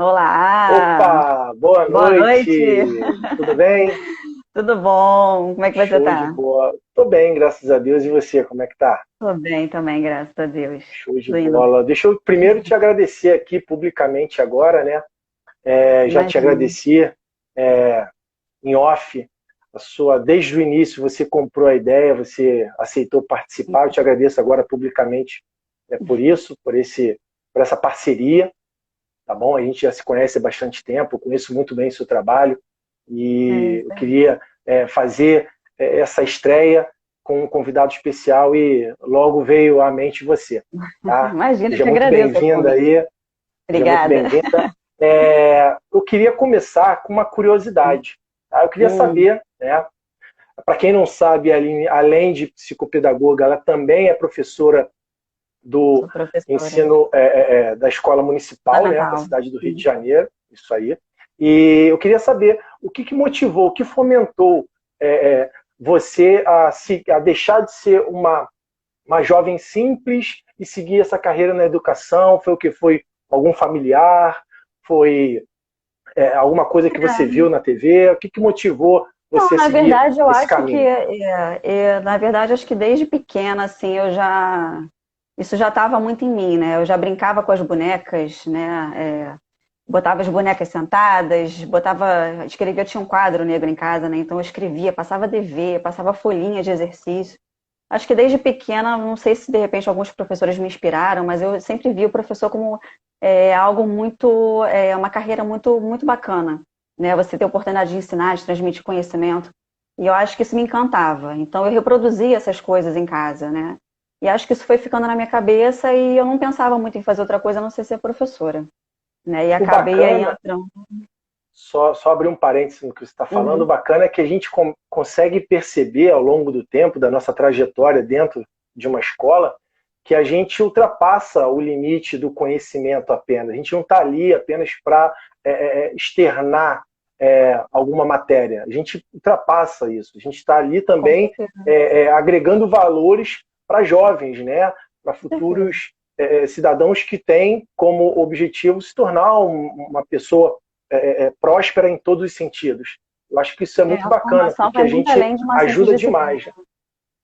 Olá, Opa, boa boa noite, noite. Tudo bem? tudo bom? Como é que você Show de tá? bola. Tô bem, graças a Deus. E você, como é que tá? Tô bem também, graças a Deus. Show de Tô indo, bola. Deixa eu primeiro te agradecer aqui publicamente agora, né? Já te imagina. agradeci em off. Desde o início você comprou a ideia, você aceitou participar. Eu te agradeço agora publicamente por isso, por essa parceria, tá bom? A gente já se conhece há bastante tempo, eu conheço muito bem o seu trabalho É e isso eu aí. queria fazer essa estreia com um convidado especial e logo veio à mente você, tá? Imagina, eu Seja que muito agradeço o bem-vinda convite. aí, seja muito Obrigada. bem-vinda. Eu queria começar com uma curiosidade, tá? Eu queria Hum, saber, né? Para quem não sabe, a Aline, além de psicopedagoga, ela também é professora do sou professora. ensino da escola municipal, né, da Fundamental. cidade do Rio de Janeiro, isso aí. E eu queria saber o que motivou, o que fomentou você a deixar de ser uma jovem simples e seguir essa carreira na educação. Foi o que foi algum familiar? Foi alguma coisa que você viu na TV? O que motivou Não, você a na seguir verdade, eu esse acho que, caminho? na verdade, acho que desde pequena, assim, isso já estava muito em mim, né? Eu já brincava com as bonecas, né? Botava as bonecas sentadas, escrevia, eu tinha um quadro negro em casa, né? Então eu escrevia, passava dever, passava folhinha de exercício. Acho que desde pequena, não sei se de repente alguns professores me inspiraram, mas eu sempre vi o professor como algo muito, uma carreira muito, muito bacana, né? Você ter a oportunidade de ensinar, de transmitir conhecimento. E eu acho que isso me encantava. Então eu reproduzia essas coisas em casa, né? E acho que isso foi ficando na minha cabeça e eu não pensava muito em fazer outra coisa a não ser professora, né? E O acabei aí bacana entrando. só abrir um parênteses no que você está falando, o Uhum. bacana é que a gente consegue perceber ao longo do tempo, da nossa trajetória dentro de uma escola, que a gente ultrapassa o limite do conhecimento apenas. A gente não está ali apenas para externar alguma matéria. A gente ultrapassa isso. A gente está ali Com também certeza, agregando valores para jovens, né? Para com certeza. futuros cidadãos que têm como objetivo se tornar uma pessoa próspera em todos os sentidos. Eu acho que isso é muito A bacana, formação porque vai a muito gente além de uma simples ajuda disciplina. demais,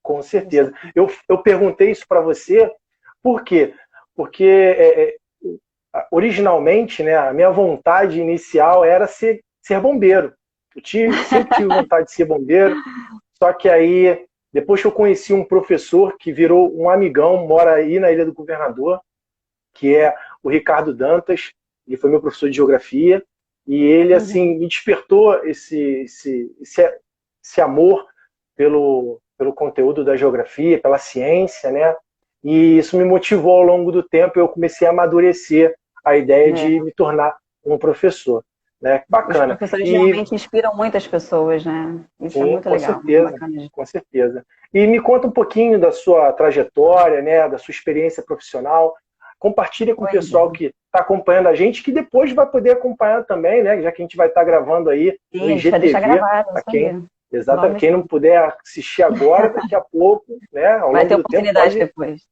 com Isso certeza. aí. Eu perguntei isso para você, por quê? Porque originalmente, né, a minha vontade inicial era ser bombeiro. Sempre tive vontade de ser bombeiro, só que aí, depois que eu conheci um professor que virou um amigão, mora aí na Ilha do Governador, que é o Ricardo Dantas. Ele foi meu professor de geografia e ele Uhum. assim me despertou esse amor pelo conteúdo da geografia, pela ciência, né? E isso me motivou ao longo do tempo. Eu comecei a amadurecer a ideia de É. me tornar um professor, né? Os Bacana. professores E realmente inspiram muitas pessoas, né? Isso é sim, muito com legal, muito certeza, bacana. com certeza. E me conta um pouquinho da sua trajetória, né, da sua experiência profissional. Compartilha com o Pois é. pessoal que está acompanhando a gente, que depois vai poder acompanhar também, né, já que a gente vai estar gravando aí no Sim, a gente vai deixar IGTV, gravado, para isso aí. quem, exatamente, Vamos quem não sim. puder assistir agora, daqui a pouco, né, ao Vai longo ter do tempo, oportunidade pode, depois.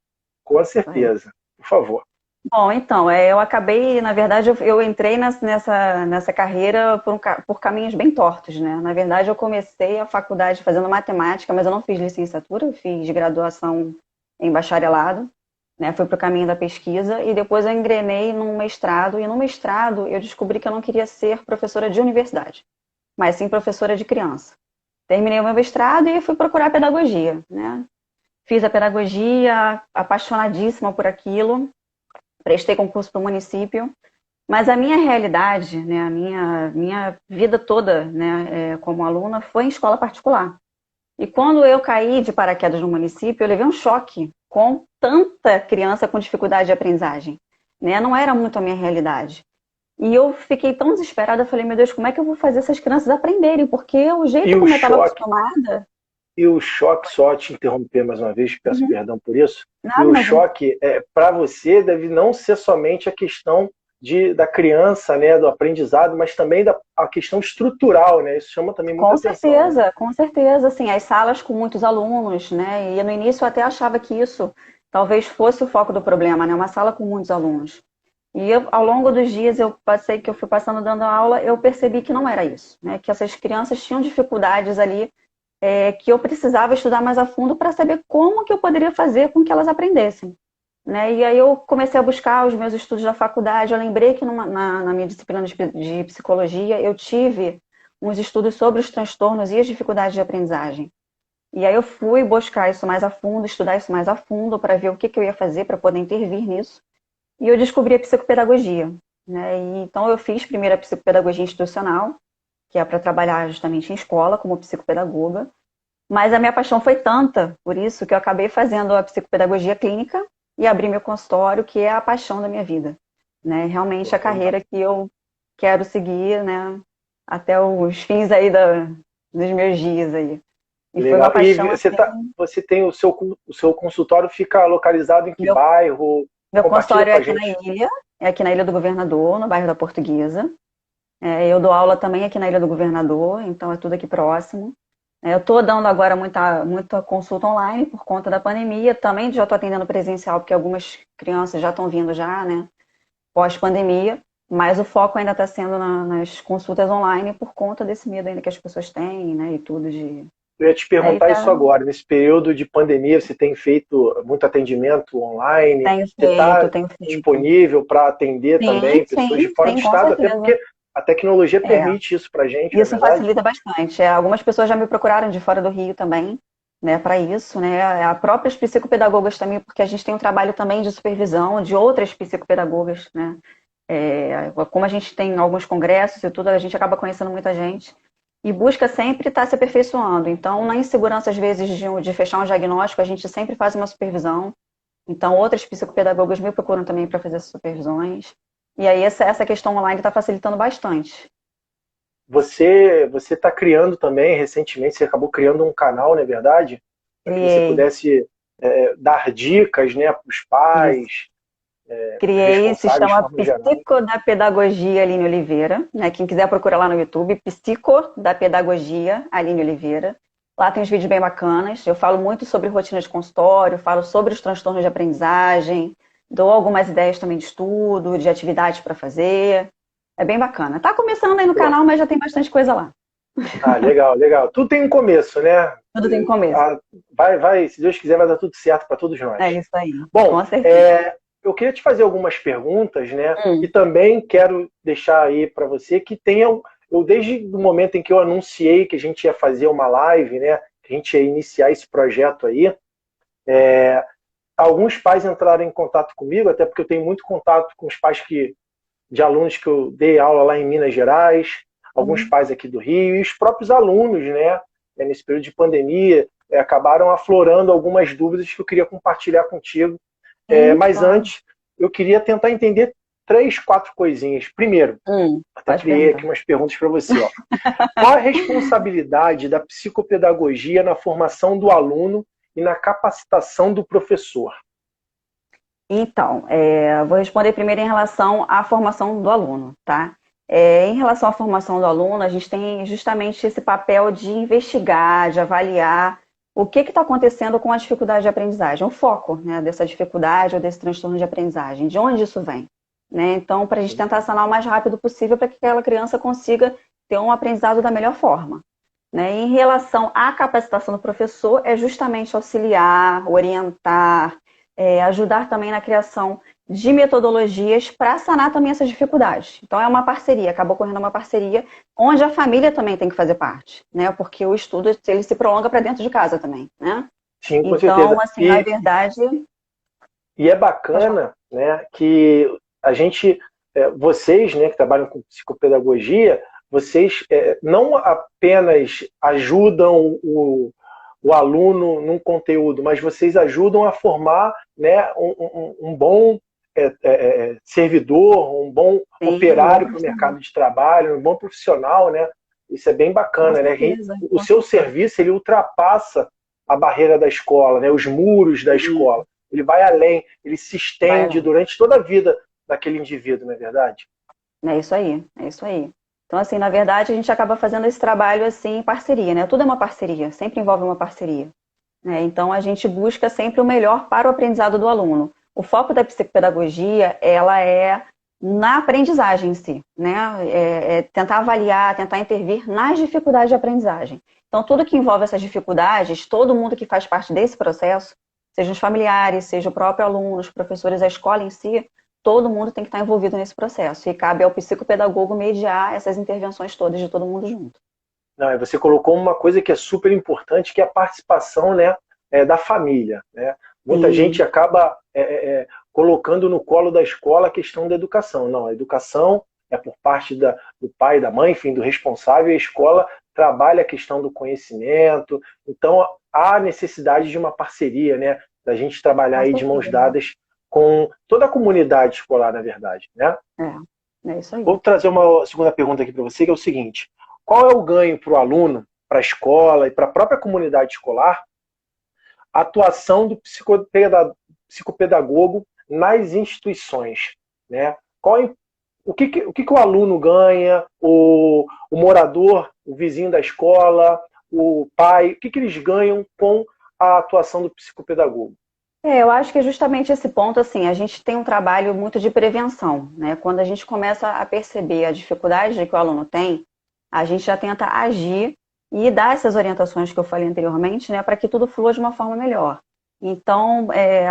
com Vai. certeza. Por favor. Bom, então, eu acabei, na verdade, eu entrei nessa carreira por caminhos bem tortos, né? Na verdade, eu comecei a faculdade fazendo matemática, mas eu não fiz licenciatura, eu fiz graduação em bacharelado, né? Fui para o caminho da pesquisa e depois eu engrenei num mestrado, e no mestrado eu descobri que eu não queria ser professora de universidade, mas sim professora de criança. Terminei o meu mestrado e fui procurar pedagogia, né? Fiz a pedagogia, apaixonadíssima por aquilo, prestei concurso para o município, mas a minha realidade, né, a minha vida toda, né, como aluna foi em escola particular. E quando eu caí de paraquedas no município, eu levei um choque com tanta criança com dificuldade de aprendizagem, né? Não era muito a minha realidade. E eu fiquei tão desesperada, eu falei, meu Deus, como é que eu vou fazer essas crianças aprenderem? Porque o E jeito o como eu estava choque, acostumada, só te interromper mais uma vez, peço uhum, perdão por isso. E nada, o imagina. choque, para você, deve não ser somente a questão da criança, né, do aprendizado, mas também a questão estrutural, né? Isso chama também muita atenção, né? Com certeza, assim, as salas com muitos alunos, né? E no início eu até achava que isso talvez fosse o foco do problema, né? Uma sala com muitos alunos. E ao longo dos dias que eu fui passando dando aula, eu percebi que não era isso, né? Que essas crianças tinham dificuldades ali, que eu precisava estudar mais a fundo para saber como que eu poderia fazer com que elas aprendessem, né? E aí eu comecei a buscar os meus estudos da faculdade. Eu lembrei que na minha disciplina de psicologia eu tive uns estudos sobre os transtornos e as dificuldades de aprendizagem. E aí eu fui buscar isso mais a fundo, estudar isso mais a fundo para ver o que eu ia fazer para poder intervir nisso. E eu descobri a psicopedagogia, né? E, então eu fiz primeiro a psicopedagogia institucional, que é para trabalhar justamente em escola como psicopedagoga. Mas a minha paixão foi tanta, por isso, que eu acabei fazendo a psicopedagogia clínica e abri meu consultório, que é a paixão da minha vida, né? Realmente a carreira que eu quero seguir, né? Até os fins aí dos meus dias aí. E Legal. foi uma paixão, E assim. você tem o seu consultório fica localizado em que Meu, bairro? meu Compartilha consultório com a gente. é aqui na Ilha do Governador, no bairro da Portuguesa. Eu dou aula também aqui na Ilha do Governador, então é tudo aqui próximo. Eu estou dando agora muita consulta online por conta da pandemia. Também já estou atendendo presencial, porque algumas crianças já estão vindo já, né? Pós-pandemia. Mas o foco ainda está sendo nas consultas online por conta desse medo ainda que as pessoas têm, né? E tudo de... Eu ia te Aí perguntar isso tá, agora. Nesse período de pandemia, você tem feito muito atendimento online? Você está tenho feito. disponível para atender Sim, também pessoas de sim, fora do sim, com estado? Até certeza. porque a tecnologia É. permite isso para a gente, não é Isso verdade? facilita bastante. Algumas pessoas já me procuraram de fora do Rio também, né, para isso, né? A próprias psicopedagogas também, porque a gente tem um trabalho também de supervisão de outras psicopedagogas, né? Como a gente tem alguns congressos e tudo, a gente acaba conhecendo muita gente e busca sempre estar se aperfeiçoando. Então, na insegurança, às vezes, de fechar um diagnóstico, a gente sempre faz uma supervisão. Então, outras psicopedagogas me procuram também para fazer supervisões. E aí, essa questão online está facilitando bastante. Você está criando também, recentemente, você acabou criando um canal, não é verdade? Para que você Criei pudesse dar dicas, né, para os isso. pais, para os Criei, se responsáveis de chama forma geral. Psico da Pedagogia Aline Oliveira, né? Quem quiser procurar lá no YouTube, Psico da Pedagogia Aline Oliveira. Lá tem uns vídeos bem bacanas. Eu falo muito sobre rotina de consultório, falo sobre os transtornos de aprendizagem, dou algumas ideias também de estudo, de atividades para fazer. É bem bacana. Tá começando aí no canal, mas já tem bastante coisa lá. Ah, legal, legal. Tudo tem um começo, né? Tudo tem começo. Se Deus quiser, vai dar tudo certo para todos nós. É isso aí, Bom, com certeza. eu queria te fazer algumas perguntas, né? E Hum, também quero deixar aí para você que eu desde o momento em que eu anunciei que a gente ia fazer uma live, né? Que a gente ia iniciar esse projeto aí, alguns pais entraram em contato comigo, até porque eu tenho muito contato com os pais de alunos que eu dei aula lá em Minas Gerais, alguns hum. pais aqui do Rio, e os próprios alunos, né? Nesse período de pandemia, acabaram aflorando algumas dúvidas que eu queria compartilhar contigo. Sim, Mas claro. antes, eu queria tentar entender três, quatro coisinhas. Primeiro, até Pode criei aqui perguntar. umas perguntas para você. Ó. Qual a responsabilidade da psicopedagogia na formação do aluno e na capacitação do professor? Então, vou responder primeiro em relação à formação do aluno, tá? Em relação à formação do aluno, a gente tem justamente esse papel de investigar, de avaliar o que está acontecendo com a dificuldade de aprendizagem, o foco, né, dessa dificuldade ou desse transtorno de aprendizagem, de onde isso vem, né? Então, para a gente tentar sanar o mais rápido possível para que aquela criança consiga ter um aprendizado da melhor forma. Né? Em relação à capacitação do professor, é justamente auxiliar, orientar, ajudar também na criação de metodologias para sanar também essas dificuldades. Então, é uma parceria, acabou ocorrendo uma parceria, onde a família também tem que fazer parte, né? Porque o estudo ele se prolonga para dentro de casa também, né? Sim, com certeza. Então, assim, na verdade. E é bacana, né, que a gente, vocês, né, que trabalham com psicopedagogia, vocês não apenas ajudam o aluno num conteúdo, mas vocês ajudam a formar, né, um bom servidor, um bom Sim, um bom operário para o profissional. mercado de trabalho, um bom profissional, né? Isso é bem Com bacana, né? certeza, O com seu certeza. serviço ele ultrapassa a barreira da escola, né? Os muros da Sim, escola. Ele vai além, ele se vai estende além. durante toda a vida daquele indivíduo, não é verdade? É isso aí, é isso aí. Então, assim, na verdade, a gente acaba fazendo esse trabalho assim em parceria, né? Tudo é uma parceria, sempre envolve uma parceria. Né? Então, a gente busca sempre o melhor para o aprendizado do aluno. O foco da psicopedagogia, ela é na aprendizagem em si, né? Tentar avaliar, tentar intervir nas dificuldades de aprendizagem. Então, tudo que envolve essas dificuldades, todo mundo que faz parte desse processo, seja os familiares, seja o próprio aluno, os professores, a escola em si, todo mundo tem que estar envolvido nesse processo. E cabe ao psicopedagogo mediar essas intervenções todas de todo mundo junto. Não, você colocou uma coisa que é super importante, que é a participação, né, da família, né? Muita gente acaba colocando no colo da escola a questão da educação. Não, a educação é por parte do pai, da mãe, enfim, do responsável, e a escola trabalha a questão do conhecimento. Então, há necessidade de uma parceria, né, da gente trabalhar aí de mãos dadas com toda a comunidade escolar, na verdade, né? É isso aí. Vou trazer uma segunda pergunta aqui para você, que é o seguinte: qual é o ganho para o aluno, para a escola e para a própria comunidade escolar a atuação do psicopedagogo nas instituições, né? O que o aluno ganha, o morador, o vizinho da escola, o pai, o que eles ganham com a atuação do psicopedagogo? Eu acho que é justamente esse ponto, assim, a gente tem um trabalho muito de prevenção, né? Quando a gente começa a perceber a dificuldade que o aluno tem, a gente já tenta agir e dar essas orientações que eu falei anteriormente, né, para que tudo flua de uma forma melhor. Então,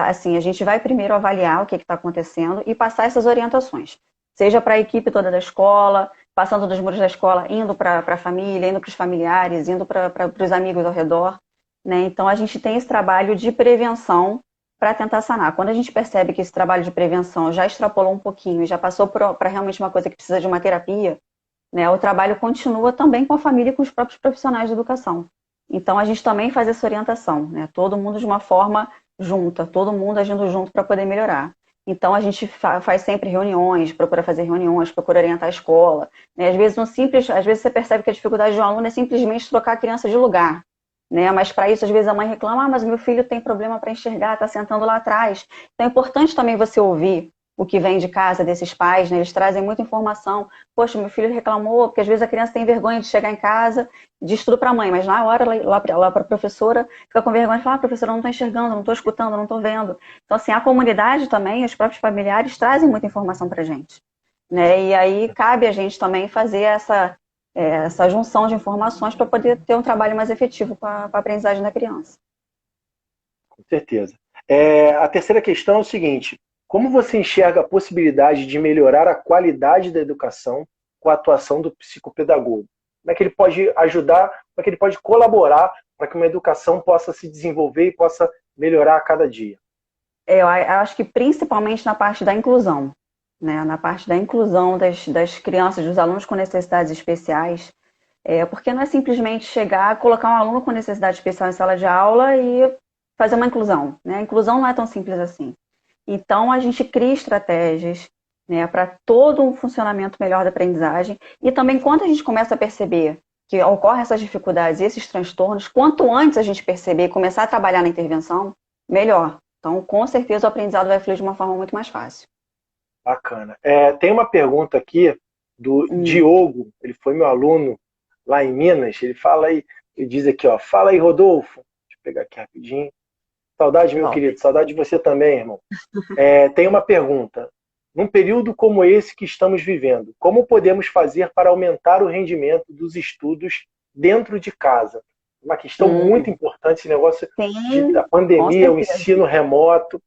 assim, a gente vai primeiro avaliar o que está acontecendo e passar essas orientações, seja para a equipe toda da escola, passando dos muros da escola, indo para a família, indo para os familiares, indo para os amigos ao redor, né? Então, a gente tem esse trabalho de prevenção para tentar sanar. Quando a gente percebe que esse trabalho de prevenção já extrapolou um pouquinho e já passou para realmente uma coisa que precisa de uma terapia, né, o trabalho continua também com a família e com os próprios profissionais de educação. Então, a gente também faz essa orientação, né, todo mundo de uma forma junta, todo mundo agindo junto para poder melhorar. Então, a gente faz sempre reuniões, procura fazer reuniões, procura orientar a escola, né, às vezes você percebe que a dificuldade de um aluno é simplesmente trocar a criança de lugar, né, mas para isso, às vezes a mãe reclama, mas meu filho tem problema para enxergar, está sentando lá atrás. Então, é importante também você ouvir o que vem de casa desses pais, né? Eles trazem muita informação. Poxa, meu filho reclamou, porque às vezes a criança tem vergonha de chegar em casa, diz tudo para a mãe, mas na hora, lá para a professora, fica com vergonha de falar, professora, eu não estou enxergando, não estou escutando, não estou vendo. Então, assim, a comunidade também, os próprios familiares trazem muita informação para a gente, né? E aí cabe a gente também fazer essa junção de informações para poder ter um trabalho mais efetivo com a aprendizagem da criança. Com certeza. A terceira questão é o seguinte: como você enxerga a possibilidade de melhorar a qualidade da educação com a atuação do psicopedagogo? Como é que ele pode ajudar, como é que ele pode colaborar para que uma educação possa se desenvolver e possa melhorar a cada dia? Eu acho que principalmente na parte da inclusão, né? Na parte da inclusão das crianças, dos alunos com necessidades especiais, porque não é simplesmente chegar, colocar um aluno com necessidade especial em sala de aula e fazer uma inclusão, né? A inclusão não é tão simples assim. Então, a gente cria estratégias, né, para todo um funcionamento melhor da aprendizagem. E também, quando a gente começa a perceber que ocorrem essas dificuldades e esses transtornos, quanto antes a gente perceber e começar a trabalhar na intervenção, melhor. Então, com certeza, o aprendizado vai fluir de uma forma muito mais fácil. Bacana. Tem uma pergunta aqui do Diogo, ele foi meu aluno lá em Minas. Ele fala aí, ele diz aqui, ó, fala aí, Rodolfo. Deixa eu pegar aqui rapidinho. Saudade, meu querido. Saudade de você também, irmão. Tem uma pergunta. Num período como esse que estamos vivendo, como podemos fazer para aumentar o rendimento dos estudos dentro de casa? Uma questão muito importante, esse negócio da pandemia, o ensino remoto.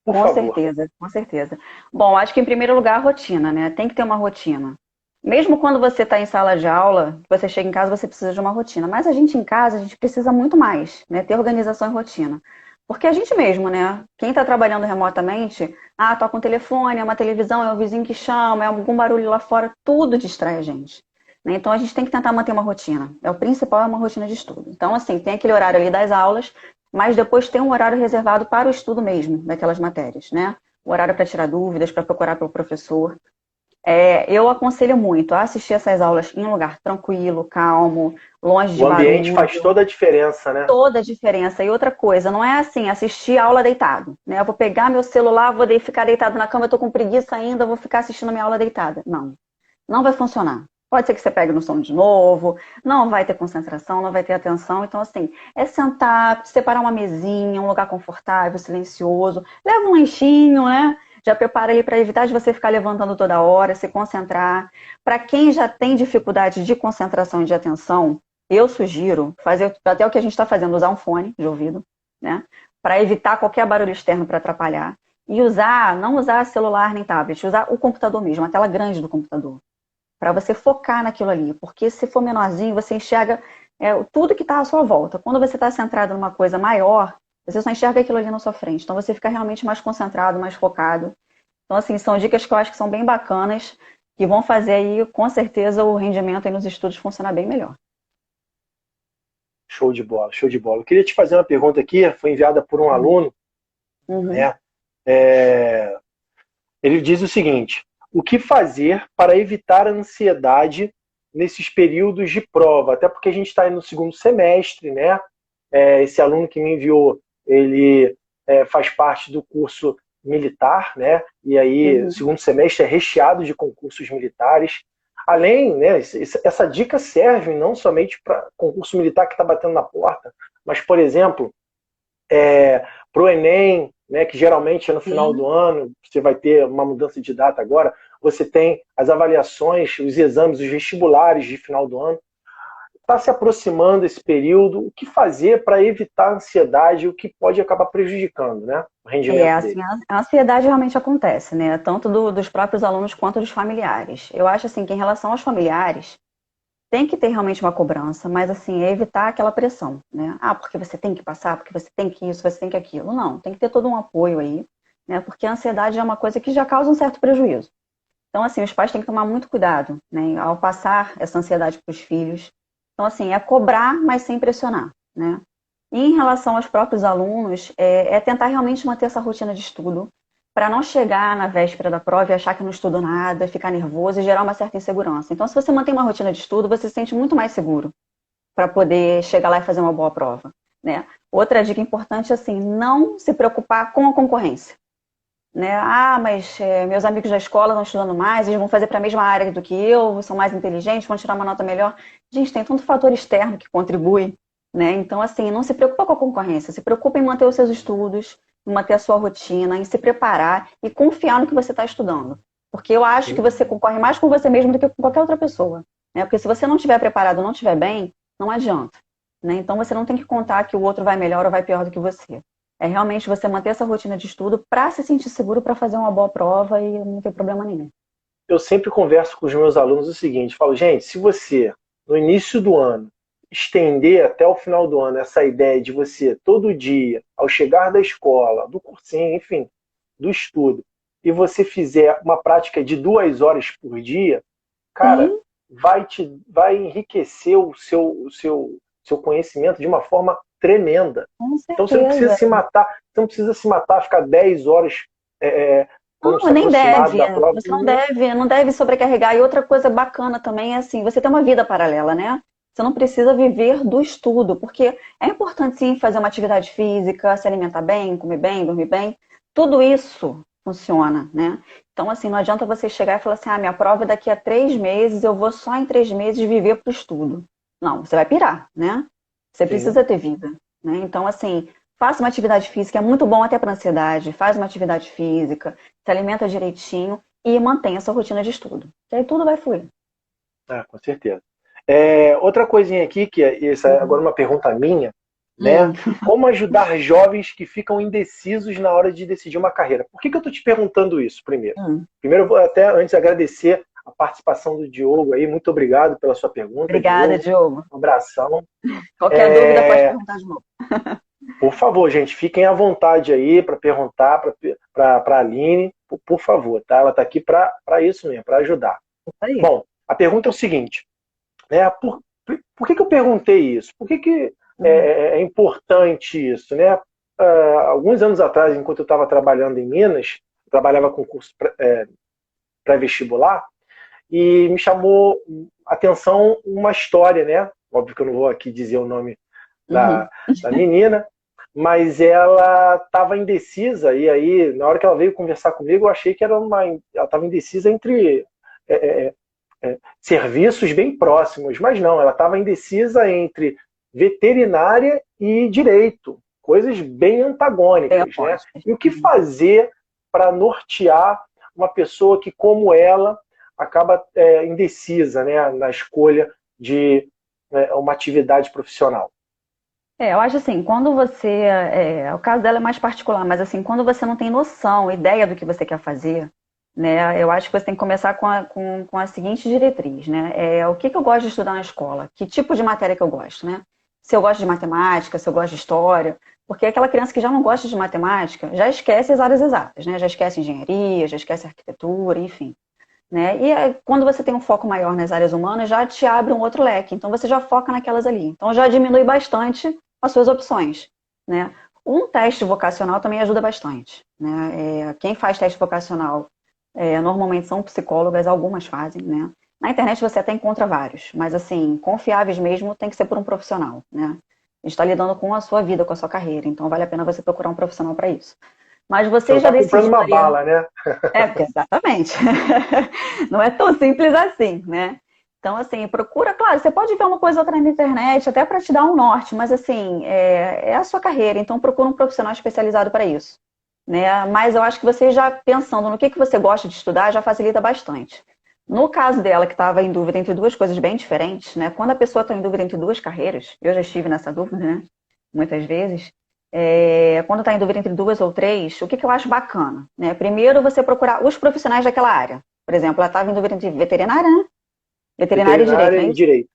Por favor. Certeza, com certeza. Bom, acho que em primeiro lugar a rotina, né? Tem que ter uma rotina. Mesmo quando você está em sala de aula, você chega em casa, você precisa de uma rotina. Mas a gente em casa, a gente precisa muito mais, né? Ter organização e rotina. Porque a gente mesmo, né? Quem está trabalhando remotamente, toca um telefone, é uma televisão, é o vizinho que chama, é algum barulho lá fora, tudo distrai a gente, né? Então a gente tem que tentar manter uma rotina. O principal é uma rotina de estudo. Então, assim, tem aquele horário ali das aulas, mas depois tem um horário reservado para o estudo mesmo, daquelas matérias, né? O horário para tirar dúvidas, para procurar pelo professor. Eu aconselho muito a assistir essas aulas em um lugar tranquilo, calmo, longe de barulho. O ambiente faz toda a diferença, né? Toda a diferença. E outra coisa, não é assim, assistir a aula deitado, né? Eu vou pegar meu celular, vou ficar deitado na cama, eu tô com preguiça ainda, vou ficar assistindo a minha aula deitada. Não, não vai funcionar. Pode ser que você pegue no sono de novo, não vai ter concentração, não vai ter atenção. Então, assim, é sentar, separar uma mesinha, um lugar confortável, silencioso, leva um lanchinho, né? Já prepara ele para evitar de você ficar levantando toda hora, se concentrar. Para quem já tem dificuldade de concentração e de atenção, eu sugiro fazer até o que a gente está fazendo, usar um fone de ouvido, né? Para evitar qualquer barulho externo para atrapalhar. E não usar celular nem tablet, usar o computador mesmo, a tela grande do computador. Para você focar naquilo ali. Porque se for menorzinho, você enxerga tudo que está à sua volta. Quando você está centrado numa coisa maior, você só enxerga aquilo ali na sua frente. Então você fica realmente mais concentrado, mais focado. Então, assim, são dicas que eu acho que são bem bacanas, que vão fazer aí, com certeza, o rendimento aí nos estudos funcionar bem melhor. Show de bola, show de bola. Eu queria te fazer uma pergunta aqui, foi enviada por um aluno, né? Ele diz o seguinte: o que fazer para evitar a ansiedade nesses períodos de prova? Até porque a gente está no segundo semestre, né? Esse aluno que me enviou, ele faz parte do curso militar, né? E aí, o segundo semestre é recheado de concursos militares. Além, né, essa dica serve não somente para concurso militar que está batendo na porta, mas, por exemplo, para o Enem, né, que geralmente é no final do ano, você vai ter uma mudança de data agora, você tem as avaliações, os exames, os vestibulares de final do ano. Está se aproximando esse período, o que fazer para evitar a ansiedade, o que pode acabar prejudicando, né, o rendimento dele? A ansiedade realmente acontece, né, tanto dos próprios alunos quanto dos familiares. Eu acho assim que em relação aos familiares, tem que ter realmente uma cobrança, mas assim, evitar aquela pressão, né? Porque você tem que passar, porque você tem que isso, você tem que aquilo. Não, tem que ter todo um apoio aí, né? Porque a ansiedade é uma coisa que já causa um certo prejuízo. Então, assim, os pais têm que tomar muito cuidado, né, ao passar essa ansiedade para os filhos. Então, assim, é cobrar, mas sem pressionar, né? E em relação aos próprios alunos, é tentar realmente manter essa rotina de estudo, para não chegar na véspera da prova e achar que não estudou nada, ficar nervoso e gerar uma certa insegurança. Então, se você mantém uma rotina de estudo, você se sente muito mais seguro para poder chegar lá e fazer uma boa prova, né? Outra dica importante é, assim, não se preocupar com a concorrência, né? Mas meus amigos da escola estão estudando mais, eles vão fazer para a mesma área do que eu, são mais inteligentes, vão tirar uma nota melhor. Gente, tem tanto fator externo que contribui, né? Então, assim, não se preocupa com a concorrência, se preocupa em manter os seus estudos, em manter a sua rotina, em se preparar e confiar no que você está estudando. Porque eu acho que você concorre mais com você mesmo do que com qualquer outra pessoa, né? Porque se você não estiver preparado, não estiver bem, não adianta, né? Então, você não tem que contar que o outro vai melhor ou vai pior do que você. É realmente você manter essa rotina de estudo para se sentir seguro para fazer uma boa prova e não ter problema nenhum. Eu sempre converso com os meus alunos o seguinte, falo, gente, se você, no início do ano, estender até o final do ano essa ideia de você, todo dia, ao chegar da escola, do cursinho, enfim, do estudo, e você fizer uma prática de 2 horas por dia, cara, vai enriquecer o seu conhecimento de uma forma tremenda. Então você não precisa se matar, você não precisa se matar, ficar 10 horas nem deve. Você não deve sobrecarregar. E outra coisa bacana também é assim, você tem uma vida paralela, né? Você não precisa viver do estudo, porque é importante sim fazer uma atividade física, se alimentar bem, comer bem, dormir bem. Tudo isso funciona, né? Então, assim, não adianta você chegar e falar assim, minha prova é daqui a 3 meses, eu vou só em 3 meses viver para o estudo. Não, você vai pirar, né? Você precisa ter vida, né? Então, assim, faça uma atividade física, é muito bom até para ansiedade, faz uma atividade física, se alimenta direitinho e mantenha essa rotina de estudo. E aí tudo vai fluir. Com certeza. Outra coisinha aqui, que essa é agora uma pergunta minha, né? Como ajudar jovens que ficam indecisos na hora de decidir uma carreira? Por que eu estou te perguntando isso primeiro? Primeiro, eu vou até antes agradecer a participação do Diogo aí. Muito obrigado pela sua pergunta. Obrigada, Diogo. Um abração. Qualquer dúvida pode perguntar de novo. Por favor, gente, fiquem à vontade aí para perguntar para a Aline, por favor, tá? Ela está aqui para isso mesmo, para ajudar. Bom, a pergunta é o seguinte, né? Por que eu perguntei isso? Por que é importante isso, né? Alguns anos atrás, enquanto eu estava trabalhando em Minas, eu trabalhava com curso pré-vestibular, e me chamou a atenção uma história, né? Óbvio que eu não vou aqui dizer o nome da menina, mas ela estava indecisa, e aí, na hora que ela veio conversar comigo, eu achei que ela estava indecisa entre serviços bem próximos, mas não, ela estava indecisa entre veterinária e direito, coisas bem antagônicas, né? E o que fazer para nortear uma pessoa que, como ela, acaba indecisa, né, na escolha de uma atividade profissional? Eu acho assim, quando você. O caso dela é mais particular, mas assim, quando você não tem noção, ideia do que você quer fazer, né? Eu acho que você tem que começar com a seguinte diretriz, né? O que eu gosto de estudar na escola? Que tipo de matéria que eu gosto, né? Se eu gosto de matemática, se eu gosto de história, porque aquela criança que já não gosta de matemática já esquece as áreas exatas, né? Já esquece engenharia, já esquece arquitetura, enfim. Né? E quando você tem um foco maior nas áreas humanas, já te abre um outro leque. Então você já foca naquelas ali. Então já diminui bastante as suas opções. Né? Um teste vocacional também ajuda bastante. Né? Quem faz teste vocacional normalmente são psicólogas, algumas fazem. Né? Na internet você até encontra vários, mas assim, confiáveis mesmo tem que ser por um profissional. Né? A gente está lidando com a sua vida, com a sua carreira, então vale a pena você procurar um profissional para isso. Mas Você você não já está comprando decidiu uma ali. bala, né? Exatamente. Não é tão simples assim, né? Então, assim, procura, claro, você pode ver uma coisa ou outra na internet, até para te dar um norte, mas assim, é a sua carreira, então procura um profissional especializado para isso. Né? Mas eu acho que você já pensando no que você gosta de estudar, já facilita bastante. No caso dela, que estava em dúvida entre duas coisas bem diferentes, né? Quando a pessoa está em dúvida entre duas carreiras, eu já estive nessa dúvida, né? Muitas vezes, quando está em dúvida entre duas ou três, o que eu acho bacana? Né? Primeiro, você procurar os profissionais daquela área. Por exemplo, ela estava em dúvida entre veterinária, né? Veterinária e direito, Veterinária não é e isso? direito.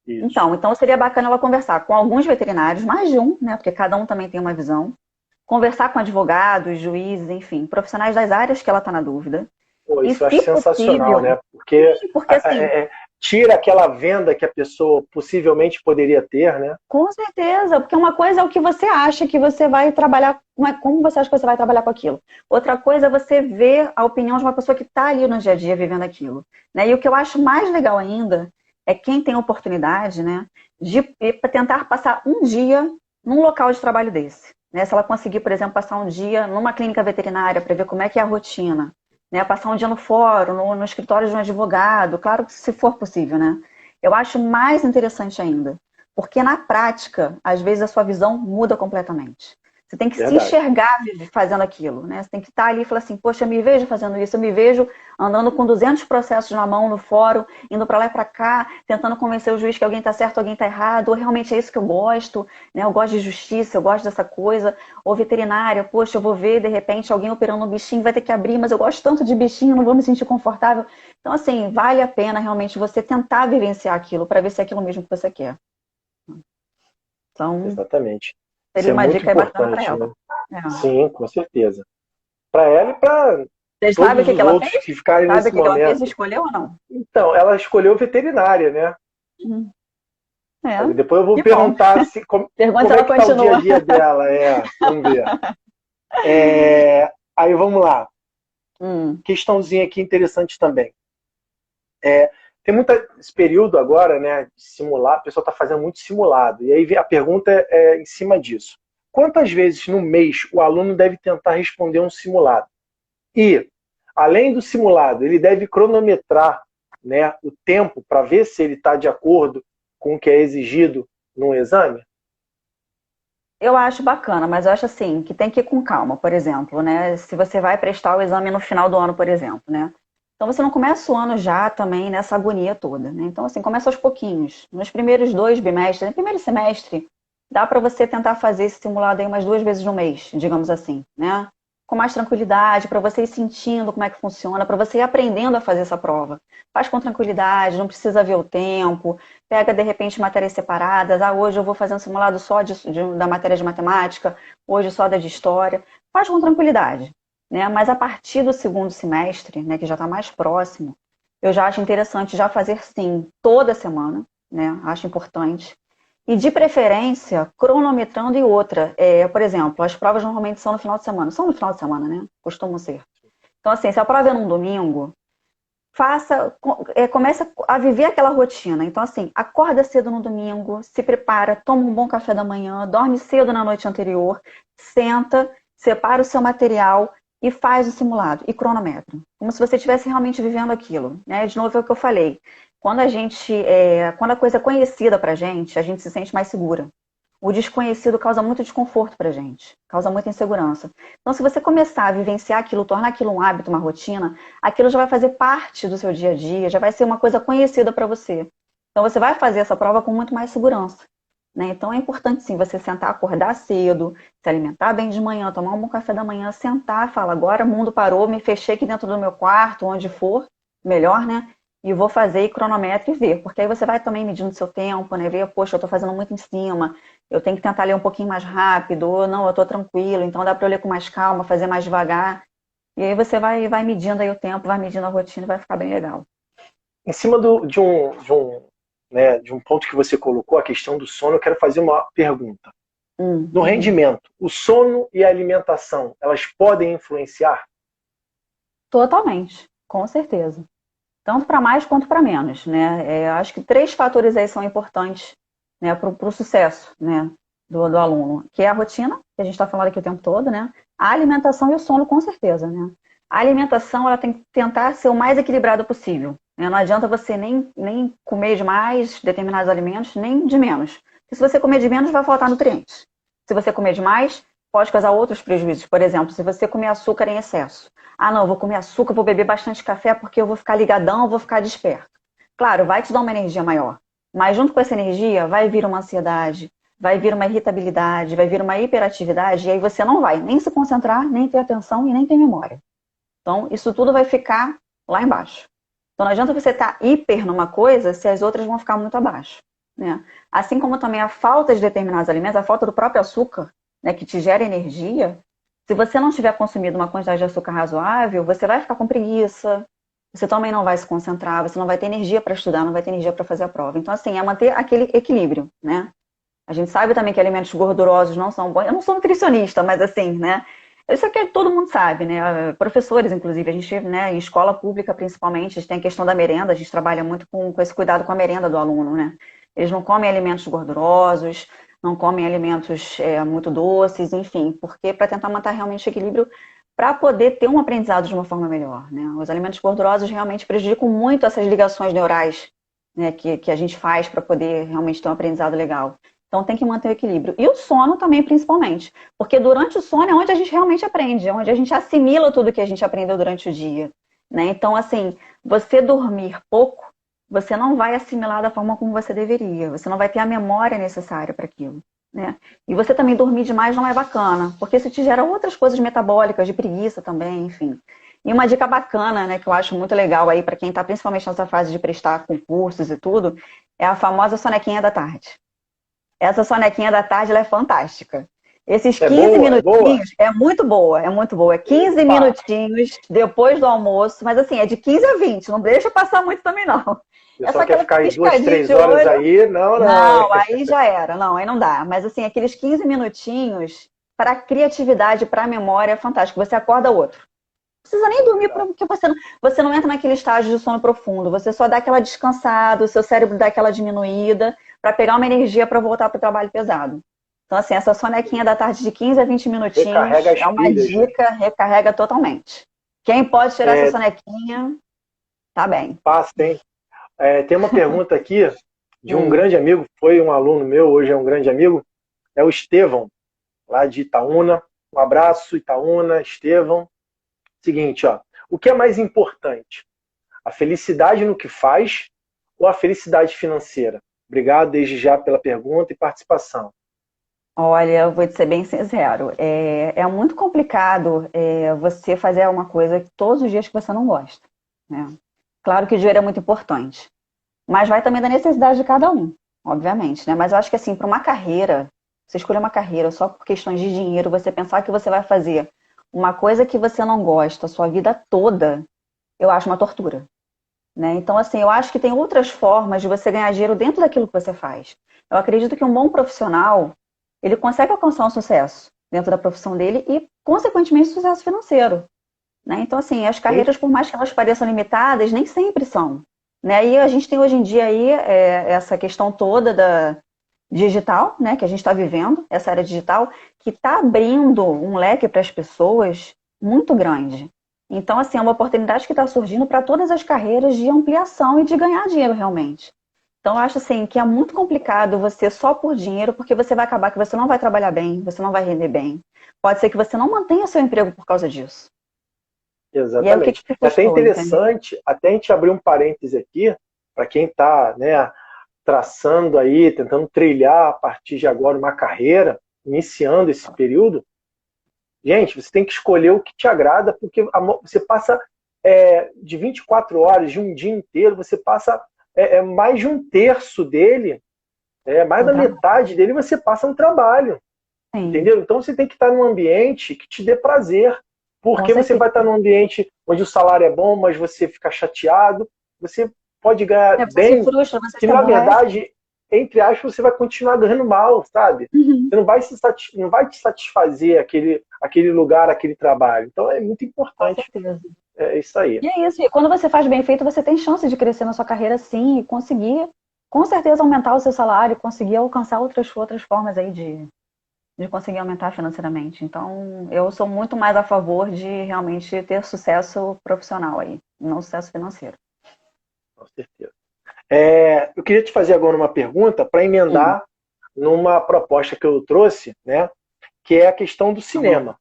Isso. Então seria bacana ela conversar com alguns veterinários, mais de um, né? Porque cada um também tem uma visão. Conversar com advogados, juízes, enfim, profissionais das áreas que ela está na dúvida. Pô, E, isso eu acho se sensacional, possível, né? Porque porque assim, tira aquela venda que a pessoa possivelmente poderia ter, né? com certeza, porque uma coisa é o que você acha que você vai trabalhar, como você acha que você vai trabalhar com aquilo. Outra coisa é você ver a opinião de uma pessoa que está ali no dia a dia vivendo aquilo. Né? E o que eu acho mais legal ainda é quem tem oportunidade, né, de tentar passar um dia num local de trabalho desse. Né? Se ela conseguir, por exemplo, passar um dia numa clínica veterinária para ver como é que é a rotina, né? Passar um dia no fórum, no escritório de um advogado, claro que se for possível, né? Eu acho mais interessante ainda. Porque na prática, às vezes a sua visão muda completamente. Você tem que se Verdade. enxergar fazendo aquilo, né? Você tem que estar ali e falar assim, poxa, eu me vejo fazendo isso, eu me vejo andando com 200 processos na mão no fórum, indo para lá e para cá, tentando convencer o juiz que alguém está certo, alguém está errado, ou realmente é isso que eu gosto, né? Eu gosto de justiça, eu gosto dessa coisa, ou veterinária, poxa, eu vou ver de repente alguém operando um bichinho, vai ter que abrir, mas eu gosto tanto de bichinho, não vou me sentir confortável. Então, assim, vale a pena realmente você tentar vivenciar aquilo para ver se é aquilo mesmo que você quer. Então, Exatamente. Isso seria é uma muito dica aí bacana para importante, ela. né? É. Sim, com certeza. Para ela e para Vocês sabem o todos que os ela outros fez? que ficarem Sabe o nesse que ela fez e momento. escolheu ou não? Então, ela escolheu veterinária, né? Hum. Depois eu vou Que bom. perguntar Pergunta se como é ela que está o dia a continua. dia dela. Vamos ver. Aí vamos lá. Hum. Questãozinha aqui interessante também. Tem muito esse período agora, né, de simular, o pessoal está fazendo muito simulado. E aí a pergunta é em cima disso. Quantas vezes no mês o aluno deve tentar responder um simulado? E, além do simulado, ele deve cronometrar, né, o tempo para ver se ele está de acordo com o que é exigido no exame? Eu acho bacana, mas eu acho assim, que tem que ir com calma, por exemplo, né? Se você vai prestar o exame no final do ano, por exemplo, né? Então você não começa o ano já também nessa agonia toda, né? Então, assim, começa aos pouquinhos. Nos primeiros 2 bimestres, no primeiro semestre, dá para você tentar fazer esse simulado aí umas 2 vezes no mês, digamos assim, né? Com mais tranquilidade, para você ir sentindo como é que funciona, para você ir aprendendo a fazer essa prova. Faz com tranquilidade, não precisa ver o tempo, pega de repente matérias separadas. Hoje eu vou fazer um simulado só da matéria de matemática, hoje só da de história. Faz com tranquilidade, né? Mas a partir do segundo semestre, né, que já está mais próximo, eu já acho interessante já fazer sim toda semana, né? Acho importante. E de preferência, cronometrando e outra. Por exemplo, as provas normalmente são no final de semana. São no final de semana, né? Costumam ser. Então, assim, se a prova é num domingo, comece a viver aquela rotina. Então, assim, acorda cedo no domingo, se prepara, toma um bom café da manhã, dorme cedo na noite anterior, senta, separa o seu material e faz o simulado e cronometra. Como se você estivesse realmente vivendo aquilo. Né? De novo, é o que eu falei. Quando a coisa é conhecida pra gente, a gente se sente mais segura. o desconhecido causa muito desconforto pra gente, causa muita insegurança. Então, se você começar a vivenciar aquilo, tornar aquilo um hábito, uma rotina, aquilo já vai fazer parte do seu dia a dia, já vai ser uma coisa conhecida para você. Então, você vai fazer essa prova com muito mais segurança, né? Então, é importante, sim, você sentar, acordar cedo, se alimentar bem de manhã, tomar um bom café da manhã, sentar, falar, agora o mundo parou, me fechei aqui dentro do meu quarto, onde for, melhor, né? E vou fazer e cronômetro e ver, porque aí você vai também medindo seu tempo, né? Ver, poxa, eu tô fazendo muito em cima, eu tenho que tentar ler um pouquinho mais rápido, ou não, eu tô tranquilo, então dá para eu ler com mais calma, fazer mais devagar. E aí você vai medindo aí o tempo, vai medindo a rotina e vai ficar bem legal. Em cima de um ponto que você colocou, a questão do sono, eu quero fazer uma pergunta. No rendimento, o sono e a alimentação, elas podem influenciar? Totalmente, com certeza. Tanto para mais quanto para menos, né? Acho que 3 fatores aí são importantes, né, para o sucesso, né, do aluno, que é a rotina, que a gente está falando aqui o tempo todo, né? A alimentação e o sono, com certeza, né? A alimentação, ela tem que tentar ser o mais equilibrado possível, né? Não adianta você nem comer demais determinados alimentos, nem de menos. Porque se você comer de menos, vai faltar nutrientes. Se você comer demais, pode causar outros prejuízos. Por exemplo, se você comer açúcar em excesso. Ah, não, eu vou comer açúcar, vou beber bastante café porque eu vou ficar ligadão, eu vou ficar desperto. Claro, vai te dar uma energia maior. Mas junto com essa energia vai vir uma ansiedade, vai vir uma irritabilidade, vai vir uma hiperatividade, e aí você não vai nem se concentrar, nem ter atenção e nem ter memória. Então, isso tudo vai ficar lá embaixo. Então, não adianta você estar hiper numa coisa se as outras vão ficar muito abaixo, né? Assim como também a falta de determinados alimentos, a falta do próprio açúcar, né, que te gera energia, se você não tiver consumido uma quantidade de açúcar razoável, você vai ficar com preguiça, você também não vai se concentrar, você não vai ter energia para estudar, não vai ter energia para fazer a prova. Então, assim, é manter aquele equilíbrio, né? A gente sabe também que alimentos gordurosos não são bons. Eu não sou nutricionista, mas assim, né? Isso aqui todo mundo sabe, né? Professores, inclusive, a gente, né, em escola pública principalmente, a gente tem a questão da merenda, a gente trabalha muito com esse cuidado com a merenda do aluno, né? Eles não comem alimentos gordurosos, não comem alimentos muito doces, enfim, porque para tentar manter realmente o equilíbrio para poder ter um aprendizado de uma forma melhor, né? Os alimentos gordurosos realmente prejudicam muito essas ligações neurais, né, que a gente faz para poder realmente ter um aprendizado legal. Então tem que manter o equilíbrio. E o sono também, principalmente. Porque durante o sono é onde a gente realmente aprende, é onde a gente assimila tudo que a gente aprendeu durante o dia, né? Então, assim, você dormir pouco, você não vai assimilar da forma como você deveria. Você não vai ter a memória necessária para aquilo, né? E você também dormir demais não é bacana, porque isso te gera outras coisas metabólicas, de preguiça também, enfim. E uma dica bacana, né, que eu acho muito legal aí para quem está principalmente nessa fase de prestar concursos e tudo, é a famosa sonequinha da tarde. Essa sonequinha da tarde, ela é fantástica. Esses 15 minutinhos, é muito boa, é muito boa. É 15 minutinhos depois do almoço, mas assim, é de 15 a 20, não deixa passar muito também não. É só quer ficar aí 2, 3 horas aí, não. Não, aí já era, não, aí não dá. Mas assim, aqueles 15 minutinhos para a criatividade, para a memória, é fantástico. Você acorda outro. Não precisa nem dormir, porque você não entra naquele estágio de sono profundo, você só dá aquela descansada, o seu cérebro dá aquela diminuída, para pegar uma energia para voltar para o trabalho pesado. Então, assim, essa sonequinha da tarde de 15 a 20 minutinhos é uma dica, recarrega totalmente. Quem pode tirar essa sonequinha, tá bem. Passa, hein? Tem uma pergunta aqui de um grande amigo, foi um aluno meu, hoje é um grande amigo, é o Estevão, lá de Itaúna. Um abraço, Itaúna, Estevão. Seguinte, ó, o que é mais importante? A felicidade no que faz ou a felicidade financeira? Obrigado desde já pela pergunta e participação. Olha, eu vou te ser bem sincero, é muito complicado você fazer uma coisa todos os dias que você não gosta, né? Claro que o dinheiro é muito importante, mas vai também da necessidade de cada um, obviamente, né? Mas eu acho que assim, para uma carreira, você escolher uma carreira só por questões de dinheiro, você pensar que você vai fazer uma coisa que você não gosta a sua vida toda, eu acho uma tortura, né? Então, assim, eu acho que tem outras formas de você ganhar dinheiro dentro daquilo que você faz. Eu acredito que um bom profissional, ele consegue alcançar um sucesso dentro da profissão dele e, consequentemente, sucesso financeiro, né? Então, assim, as carreiras, por mais que elas pareçam limitadas, nem sempre são, né? E a gente tem hoje em dia aí essa questão toda da digital, né, que a gente está vivendo, essa área digital, que está abrindo um leque para as pessoas muito grande. Então, assim, é uma oportunidade que está surgindo para todas as carreiras de ampliação e de ganhar dinheiro realmente. Então, eu acho assim que é muito complicado você só por dinheiro, porque você vai acabar que você não vai trabalhar bem, você não vai render bem. Pode ser que você não mantenha seu emprego por causa disso. E aí, o que Exatamente. que te É até custou, entendeu? interessante, até a gente abrir um parêntese aqui, para quem está, né, traçando aí, tentando trilhar a partir de agora uma carreira, iniciando esse período. Gente, você tem que escolher o que te agrada, porque você passa de 24 horas, de um dia inteiro, você passa mais de um terço dele, mais No da trabalho. metade dele você passa no trabalho, Sim, entendeu? Então você tem que estar num ambiente que te dê prazer, com porque você certeza. vai estar num ambiente onde o salário é bom, mas você fica chateado, você pode ganhar É, você se bem, frustra, você que se na aborrece. verdade, entre aspas, você vai continuar ganhando mal, sabe? Uhum. Você não vai te satisfazer aquele lugar, aquele trabalho. Então é muito Com importante. certeza. É isso aí. E é isso. E quando você faz bem feito, você tem chance de crescer na sua carreira, sim, e conseguir, com certeza, aumentar o seu salário, conseguir alcançar outras formas aí de conseguir aumentar financeiramente. Então, eu sou muito mais a favor de realmente ter sucesso profissional aí, não sucesso financeiro. Com certeza. Eu queria te fazer agora uma pergunta para Hum, emendar numa proposta que eu trouxe, né? Que é a questão do tá bom. cinema.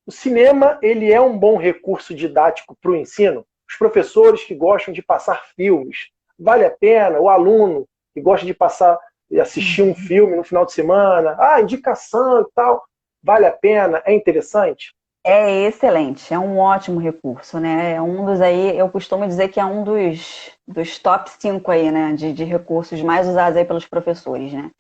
O cinema, ele é um bom recurso didático para o ensino? Os professores que gostam de passar filmes, vale a pena? O aluno que gosta de passar e assistir um filme no final de semana, indicação e tal, vale a pena? É interessante? É excelente, é um ótimo recurso, né? É um dos aí, eu costumo dizer que é um dos top 5 aí, né? De recursos mais usados aí pelos professores, né?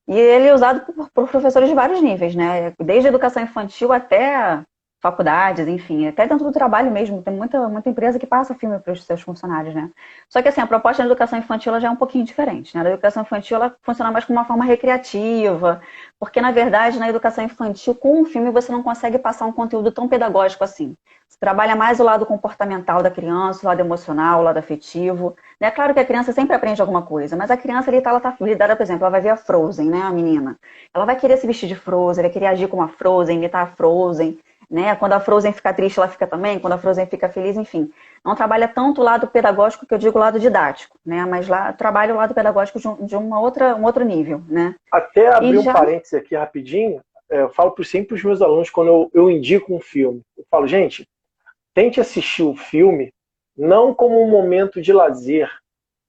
E ele é usado por professores de vários níveis, né? Desde a educação infantil até faculdades, enfim, até dentro do trabalho mesmo. Tem muita empresa que passa filme para os seus funcionários, né? Só que assim, a proposta da educação infantil ela já é um pouquinho diferente, né? A educação infantil ela funciona mais como uma forma recreativa, porque na verdade na educação infantil com o filme você não consegue passar um conteúdo tão pedagógico assim. Você trabalha mais o lado comportamental da criança, o lado emocional, o lado afetivo. É claro que a criança sempre aprende alguma coisa, mas a criança ela tá lidada, por exemplo, ela vai ver a Frozen, né, a menina. Ela vai querer se vestir de Frozen, vai querer agir como a Frozen, imitar a Frozen, né? Quando a Frozen fica triste, ela fica também, quando a Frozen fica feliz, enfim. Não trabalha tanto o lado pedagógico que eu digo o lado didático, né? Mas lá trabalha o lado pedagógico de um outro nível, né? Até E abrir um já parênteses aqui rapidinho, eu falo sempre para os meus alunos quando eu indico um filme. Eu falo, gente, tente assistir o filme não como um momento de lazer,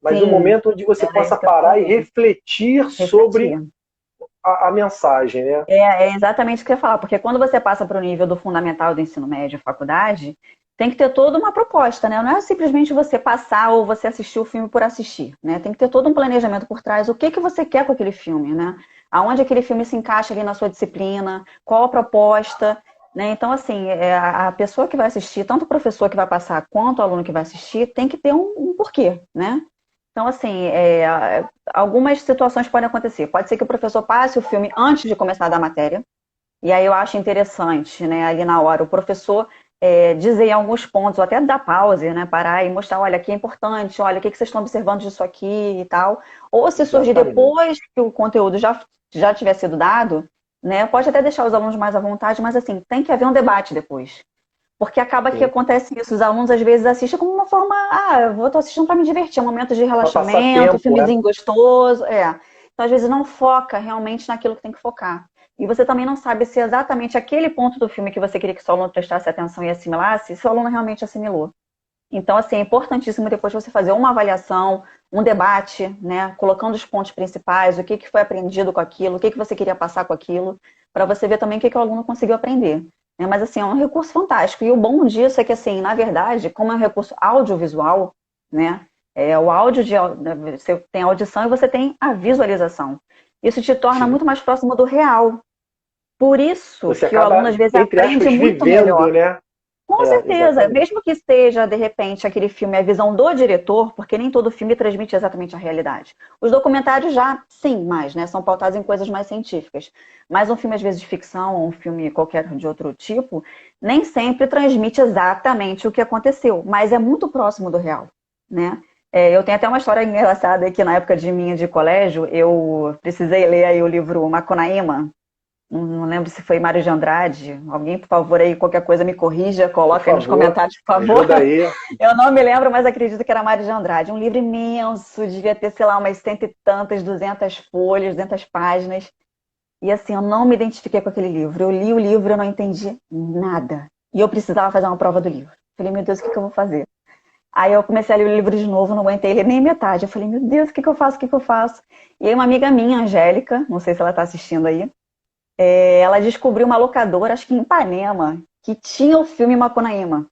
mas um sim, momento onde você era possa isso que eu parar e falei. refletir sobre Refletir. a mensagem, né? É exatamente isso que eu ia falar, porque quando você passa para o nível do fundamental do ensino médio, faculdade, tem que ter toda uma proposta, né? Não é simplesmente você passar ou você assistir o filme por assistir, né? Tem que ter todo um planejamento por trás, o que que você quer com aquele filme, né? Aonde aquele filme se encaixa ali na sua disciplina, qual a proposta, né? Então, assim, a pessoa que vai assistir, tanto o professor que vai passar quanto o aluno que vai assistir, tem que ter um porquê, né? Então, assim, algumas situações podem acontecer. Pode ser que o professor passe o filme antes de começar a dar matéria, e aí eu acho interessante, né, ali na hora, o professor dizer em alguns pontos, ou até dar pause, né, parar e mostrar, olha, aqui é importante, olha, o que que vocês estão observando disso aqui e tal. Ou se surgir Exatamente. depois que o conteúdo já tiver sido dado, né, pode até deixar os alunos mais à vontade, mas assim, tem que haver um debate depois. Porque acaba que Sim. acontece isso. Os alunos às vezes assistem como uma forma, tô assistindo para me divertir, é um momento de Para passar relaxamento, tempo, é. filmezinho gostoso, Então às vezes não foca realmente naquilo que tem que focar. E você também não sabe se exatamente aquele ponto do filme que você queria que seu aluno prestasse atenção e assimilasse, se o aluno realmente assimilou. Então, assim, é importantíssimo depois você fazer uma avaliação, um debate, né, colocando os pontos principais, o que que foi aprendido com aquilo, o que que você queria passar com aquilo, para você ver também o que que o aluno conseguiu aprender. Né? Mas, assim, é um recurso fantástico. E o bom disso é que, assim, na verdade, como é um recurso audiovisual, né, o áudio, você tem a audição e você tem a visualização. Isso te torna Sim. muito mais próximo do real. Por isso Você que o aluno, acaba, às vezes, entre aprende aspas, muito vivendo, melhor. né? Com certeza, Exatamente. mesmo que seja, de repente, aquele filme a visão do diretor, porque nem todo filme transmite exatamente a realidade. Os documentários já, sim, mais, né? São pautados em coisas mais científicas. Mas um filme, às vezes, de ficção, ou um filme qualquer de outro tipo, nem sempre transmite exatamente o que aconteceu, mas é muito próximo do real, né? Eu tenho até uma história engraçada que na época de minha de colégio, eu precisei ler aí o livro Macunaíma, Não lembro se foi Mário de Andrade. Alguém, por favor, aí, qualquer coisa me corrija, coloca aí nos comentários, por favor. Ajuda aí. Eu não me lembro, mas acredito que era Mário de Andrade. Um livro imenso, devia ter, sei lá, umas cento e tantas, 200 folhas, 200 páginas. E assim, eu não me identifiquei com aquele livro. Eu li o livro e eu não entendi nada. E eu precisava fazer uma prova do livro. Falei, meu Deus, o que eu vou fazer? Aí eu comecei a ler o livro de novo, não aguentei ler nem metade. Eu falei, meu Deus, o que eu faço, o que eu faço? E aí uma amiga minha, Angélica, não sei se ela está assistindo aí, ela descobriu uma locadora, acho que em Ipanema, que tinha o filme Macunaíma.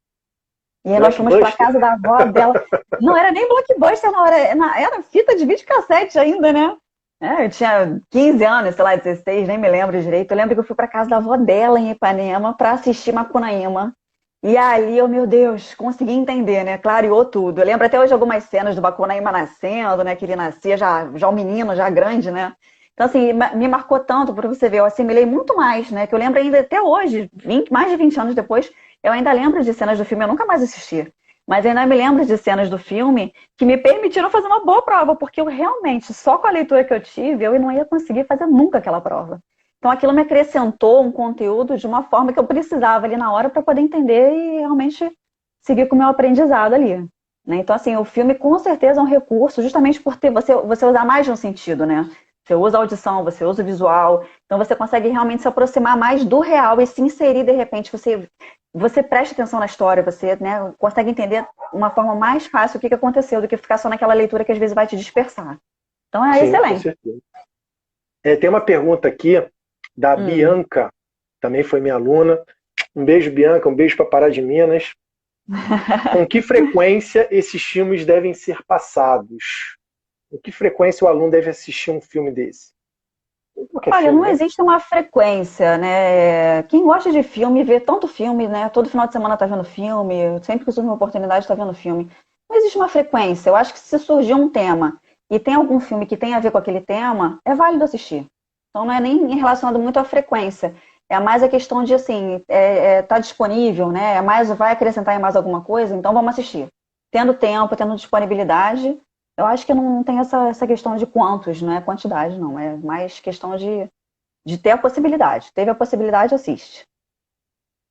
E aí nós fomos para casa da avó dela. Não era nem Blockbuster, não, era fita de videocassete ainda, né? Eu tinha 15 anos, sei lá, 16, nem me lembro direito. Eu lembro que eu fui para casa da avó dela em Ipanema para assistir Macunaíma. E ali eu, meu Deus, consegui entender, né? Clareou tudo. Eu lembro até hoje algumas cenas do Macunaíma nascendo, né? Que ele nascia já um menino, já grande, né? Então, assim, me marcou tanto, para você ver, eu assimilei muito mais, né? Que eu lembro ainda até hoje, mais de 20 anos depois, eu ainda lembro de cenas do filme, eu nunca mais assisti. Mas eu ainda me lembro de cenas do filme que me permitiram fazer uma boa prova, porque eu realmente, só com a leitura que eu tive, eu não ia conseguir fazer nunca aquela prova. Então aquilo me acrescentou um conteúdo de uma forma que eu precisava ali na hora para poder entender e realmente seguir com o meu aprendizado ali. Né? Então, assim, o filme com certeza é um recurso, justamente por ter você usar mais de um sentido, né? Você usa a audição, você usa o visual, então você consegue realmente se aproximar mais do real e se inserir de repente. Você presta atenção na história, você, né, consegue entender uma forma mais fácil o que aconteceu do que ficar só naquela leitura que às vezes vai te dispersar. Então é Sim, excelente. Com certeza. Tem uma pergunta aqui da Bianca, também foi minha aluna. Um beijo, Bianca, um beijo para Pará de Minas. Com que frequência esses filmes devem ser passados? Com que frequência o aluno deve assistir um filme desse? Olha, filme, não né? existe uma frequência, né? Quem gosta de filme, vê tanto filme, né? Todo final de semana tá vendo filme, sempre que surge uma oportunidade tá vendo filme. Não existe uma frequência. Eu acho que se surgir um tema e tem algum filme que tem a ver com aquele tema, é válido assistir. Então não é nem relacionado muito à frequência. É mais a questão de, assim, tá disponível, né? É mais, vai acrescentar em mais alguma coisa, então vamos assistir. Tendo tempo, tendo disponibilidade, eu acho que não tem essa questão de quantos, não é quantidade, não. É mais questão de ter a possibilidade. Teve a possibilidade, assiste.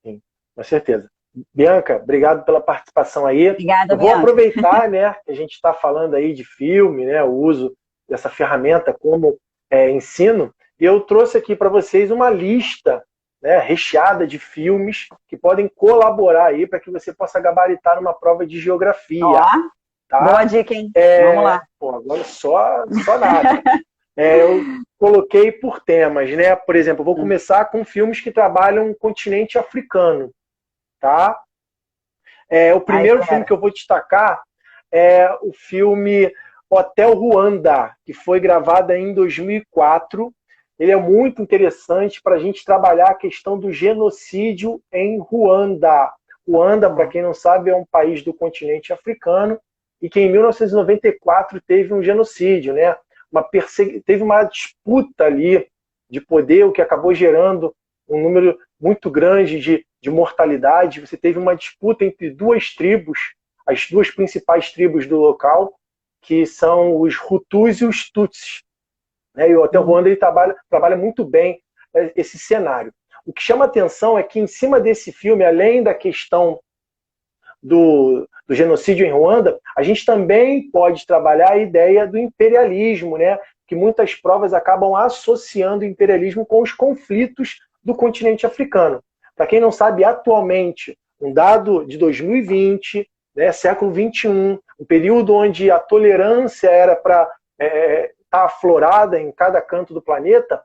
Sim, com certeza. Bianca, obrigado pela participação aí. Obrigada, Eu vou Bianca. aproveitar, né, que a gente está falando aí de filme, né, o uso dessa ferramenta como ensino, e eu trouxe aqui para vocês uma lista, né, recheada de filmes que podem colaborar aí para que você possa gabaritar numa prova de geografia. Ó, tá? Boa dica, hein? Vamos lá. Pô, agora só nada. Eu coloquei por temas, né? Por exemplo, eu vou começar com filmes que trabalham o continente africano, tá? O primeiro filme que eu vou destacar é o filme Hotel Ruanda, que foi gravado em 2004. Ele é muito interessante para a gente trabalhar a questão do genocídio em Ruanda. Ruanda, para quem não sabe, é um país do continente africano e que em 1994 teve um genocídio, né? Teve uma disputa ali de poder, o que acabou gerando um número muito grande de mortalidade. Você teve uma disputa entre duas tribos, as duas principais tribos do local, que são os Hutus e os Tutsis. E o Hotel Ruanda ele trabalha muito bem esse cenário. O que chama atenção é que em cima desse filme, além da questão do genocídio em Ruanda, a gente também pode trabalhar a ideia do imperialismo, né? Que muitas provas acabam associando o imperialismo com os conflitos do continente africano. Para quem não sabe, atualmente, um dado de 2020, né, século XXI, um período onde a tolerância era para estar aflorada em cada canto do planeta,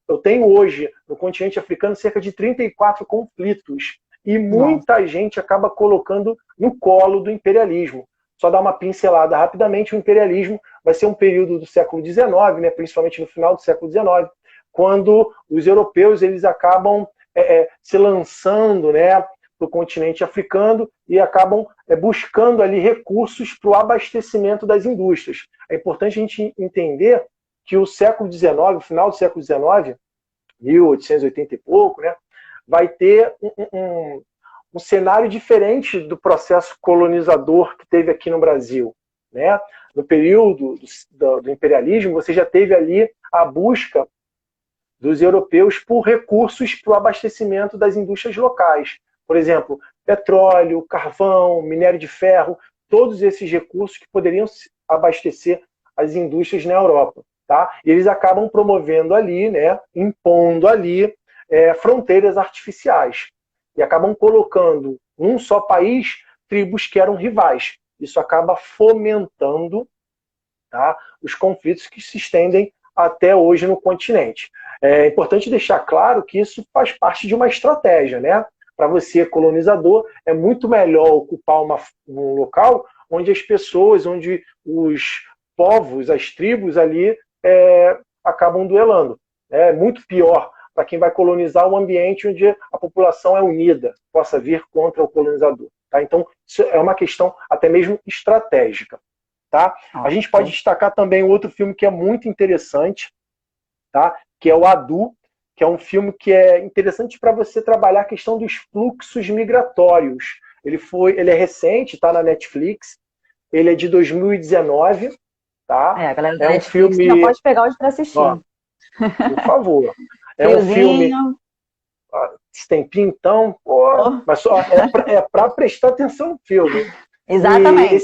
eu tenho hoje, no continente africano, cerca de 34 conflitos. E muita gente acaba colocando no colo do imperialismo. Só dar uma pincelada rapidamente, o imperialismo vai ser um período do século XIX, né, principalmente no final do século XIX, quando os europeus eles acabam se lançando, né, para o continente africano e acabam buscando ali recursos para o abastecimento das indústrias. É importante a gente entender que o século XIX, o final do século XIX, 1880 e pouco, né, vai ter um cenário diferente do processo colonizador que teve aqui no Brasil. Né? No período do imperialismo, você já teve ali a busca dos europeus por recursos para o abastecimento das indústrias locais. Por exemplo, petróleo, carvão, minério de ferro, todos esses recursos que poderiam abastecer as indústrias na Europa. Tá? E eles acabam promovendo ali, né, impondo ali fronteiras artificiais. E acabam colocando num só país tribos que eram rivais. Isso acaba fomentando, tá, os conflitos que se estendem até hoje no continente. É importante deixar claro que isso faz parte de uma estratégia, né? Para você, colonizador, é muito melhor ocupar um local onde as pessoas, onde os povos, as tribos ali acabam duelando. É muito pior para quem vai colonizar um ambiente onde a população é unida, possa vir contra o colonizador. Tá? Então, isso é uma questão até mesmo estratégica. Tá? A gente pode destacar também outro filme que é muito interessante, tá? Que é o Adu, que é um filme que é interessante para você trabalhar a questão dos fluxos migratórios. Ele é recente, está na Netflix, ele é de 2019, tá? A galera da é um Netflix filme... já pode pegar hoje para assistir. Ó, por favor. É um filme... Esse tempinho, então, mas só é para prestar atenção no filme. Exatamente. E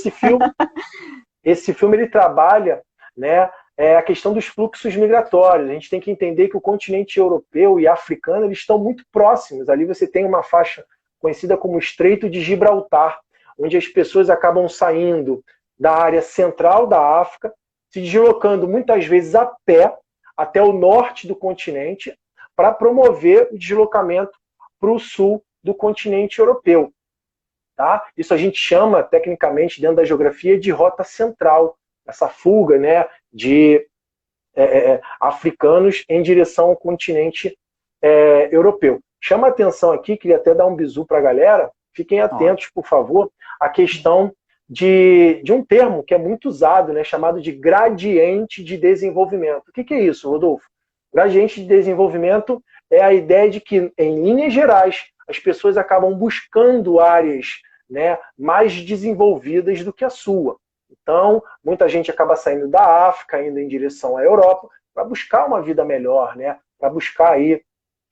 esse filme ele trabalha, né, a questão dos fluxos migratórios. A gente tem que entender que o continente europeu e africano eles estão muito próximos. Ali você tem uma faixa conhecida como Estreito de Gibraltar, onde as pessoas acabam saindo da área central da África, se deslocando muitas vezes a pé até o norte do continente para promover o deslocamento para o sul do continente europeu. Tá? Isso a gente chama, tecnicamente, dentro da geografia, de rota central, essa fuga, né, de africanos em direção ao continente europeu. Chama a atenção aqui, queria até dar um bisu para a galera, fiquem atentos, por favor, à questão de um termo que é muito usado, né, chamado de gradiente de desenvolvimento. O que é isso, Rodolfo? Gradiente de desenvolvimento é a ideia de que, em linhas gerais, as pessoas acabam buscando áreas, né, mais desenvolvidas do que a sua. Então, muita gente acaba saindo da África, indo em direção à Europa, para buscar uma vida melhor, né, para buscar aí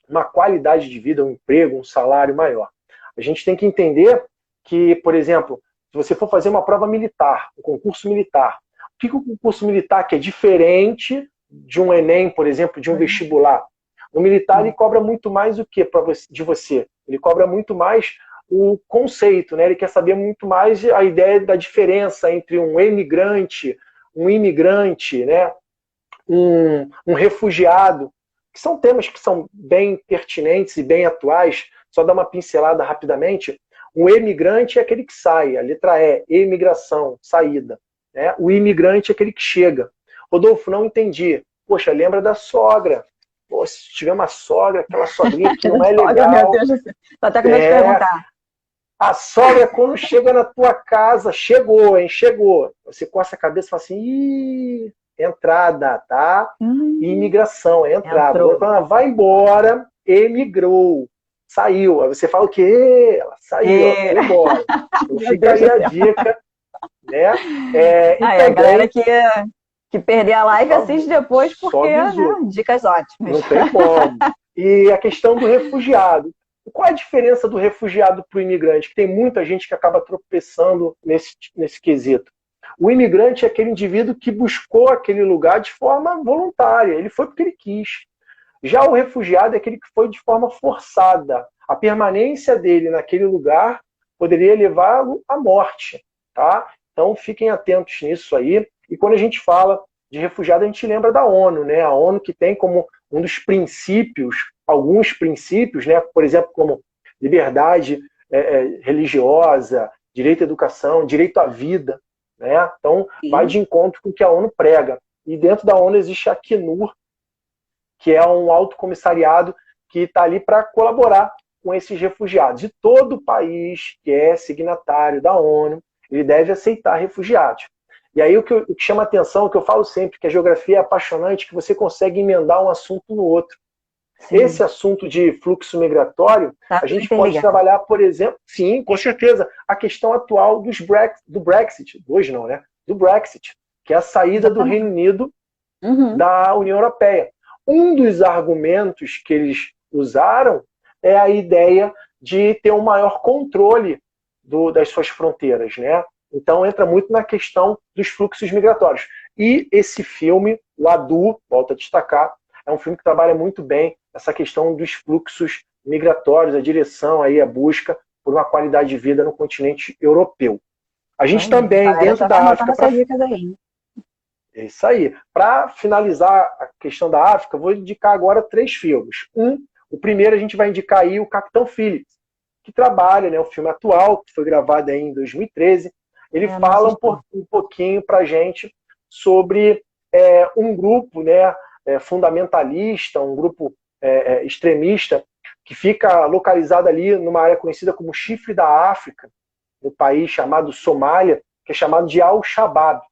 uma qualidade de vida, um emprego, um salário maior. A gente tem que entender que, por exemplo, se você for fazer uma prova militar, um concurso militar, o que o concurso militar que é diferente de um Enem, por exemplo, de um vestibular? O militar ele cobra muito mais o que de você? Ele cobra muito mais o conceito, né? Ele quer saber muito mais a ideia da diferença entre um emigrante, um imigrante, né? um refugiado, que são temas que são bem pertinentes e bem atuais. Só dar uma pincelada rapidamente. O emigrante é aquele que sai, a letra E, emigração, saída. Né? O imigrante é aquele que chega. Rodolfo, não entendi. Poxa, lembra da sogra. Pô, se tiver uma sogra, aquela sogrinha que não é legal. Meu Deus do céu. Tô até com medo de perguntar. A sogra, quando chega na tua casa, chegou, hein? Chegou. Você coça a cabeça e fala assim, ih, entrada, tá? Imigração, é entrada. Agora, quando ela vai embora, emigrou. Saiu. Aí você fala o quê? Ela saiu, ela foi embora. Então fica aí a dica. Né? A galera que perder a live assiste depois, porque dicas ótimas. Não tem como. E a questão do refugiado. Qual é a diferença do refugiado para o imigrante? Que tem muita gente que acaba tropeçando nesse quesito. O imigrante é aquele indivíduo que buscou aquele lugar de forma voluntária. Ele foi porque ele quis. Já o refugiado é aquele que foi de forma forçada. A permanência dele naquele lugar poderia levá-lo à morte. Tá? Então fiquem atentos nisso aí. E quando a gente fala de refugiado, a gente lembra da ONU, né? A ONU que tem como um dos princípios, alguns princípios, né? Por exemplo, como liberdade religiosa, direito à educação, direito à vida. Né? Então, vai de encontro com o que a ONU prega. E dentro da ONU existe a Acnur, que é um alto comissariado que está ali para colaborar com esses refugiados. E todo país que é signatário da ONU, ele deve aceitar refugiados. E aí o que chama atenção, o que eu falo sempre, que a geografia é apaixonante, que você consegue emendar um assunto no outro. Sim. Esse assunto de fluxo migratório, a gente pode trabalhar, por exemplo, sim, com certeza, a questão atual do Brexit, hoje não, né? Do Brexit, que é a saída do Reino Unido da União Europeia. um dos argumentos que eles usaram é a ideia de ter um maior controle das suas fronteiras, né? Então entra muito na questão dos fluxos migratórios. E esse filme, o Adu, volto a destacar, é um filme que trabalha muito bem essa questão dos fluxos migratórios, a direção aí, a busca por uma qualidade de vida no continente europeu. A gente também, dentro da África... É isso aí. Para finalizar a questão da África, vou indicar agora 3 filmes. O primeiro a gente vai indicar aí o Capitão Phillips, que trabalha, né, o filme atual, que foi gravado aí em 2013. Ele fala um pouquinho para a gente sobre um grupo, né, fundamentalista, um grupo extremista, que fica localizado ali numa área conhecida como Chifre da África, no país chamado Somália, que é chamado de Al-Shabaab.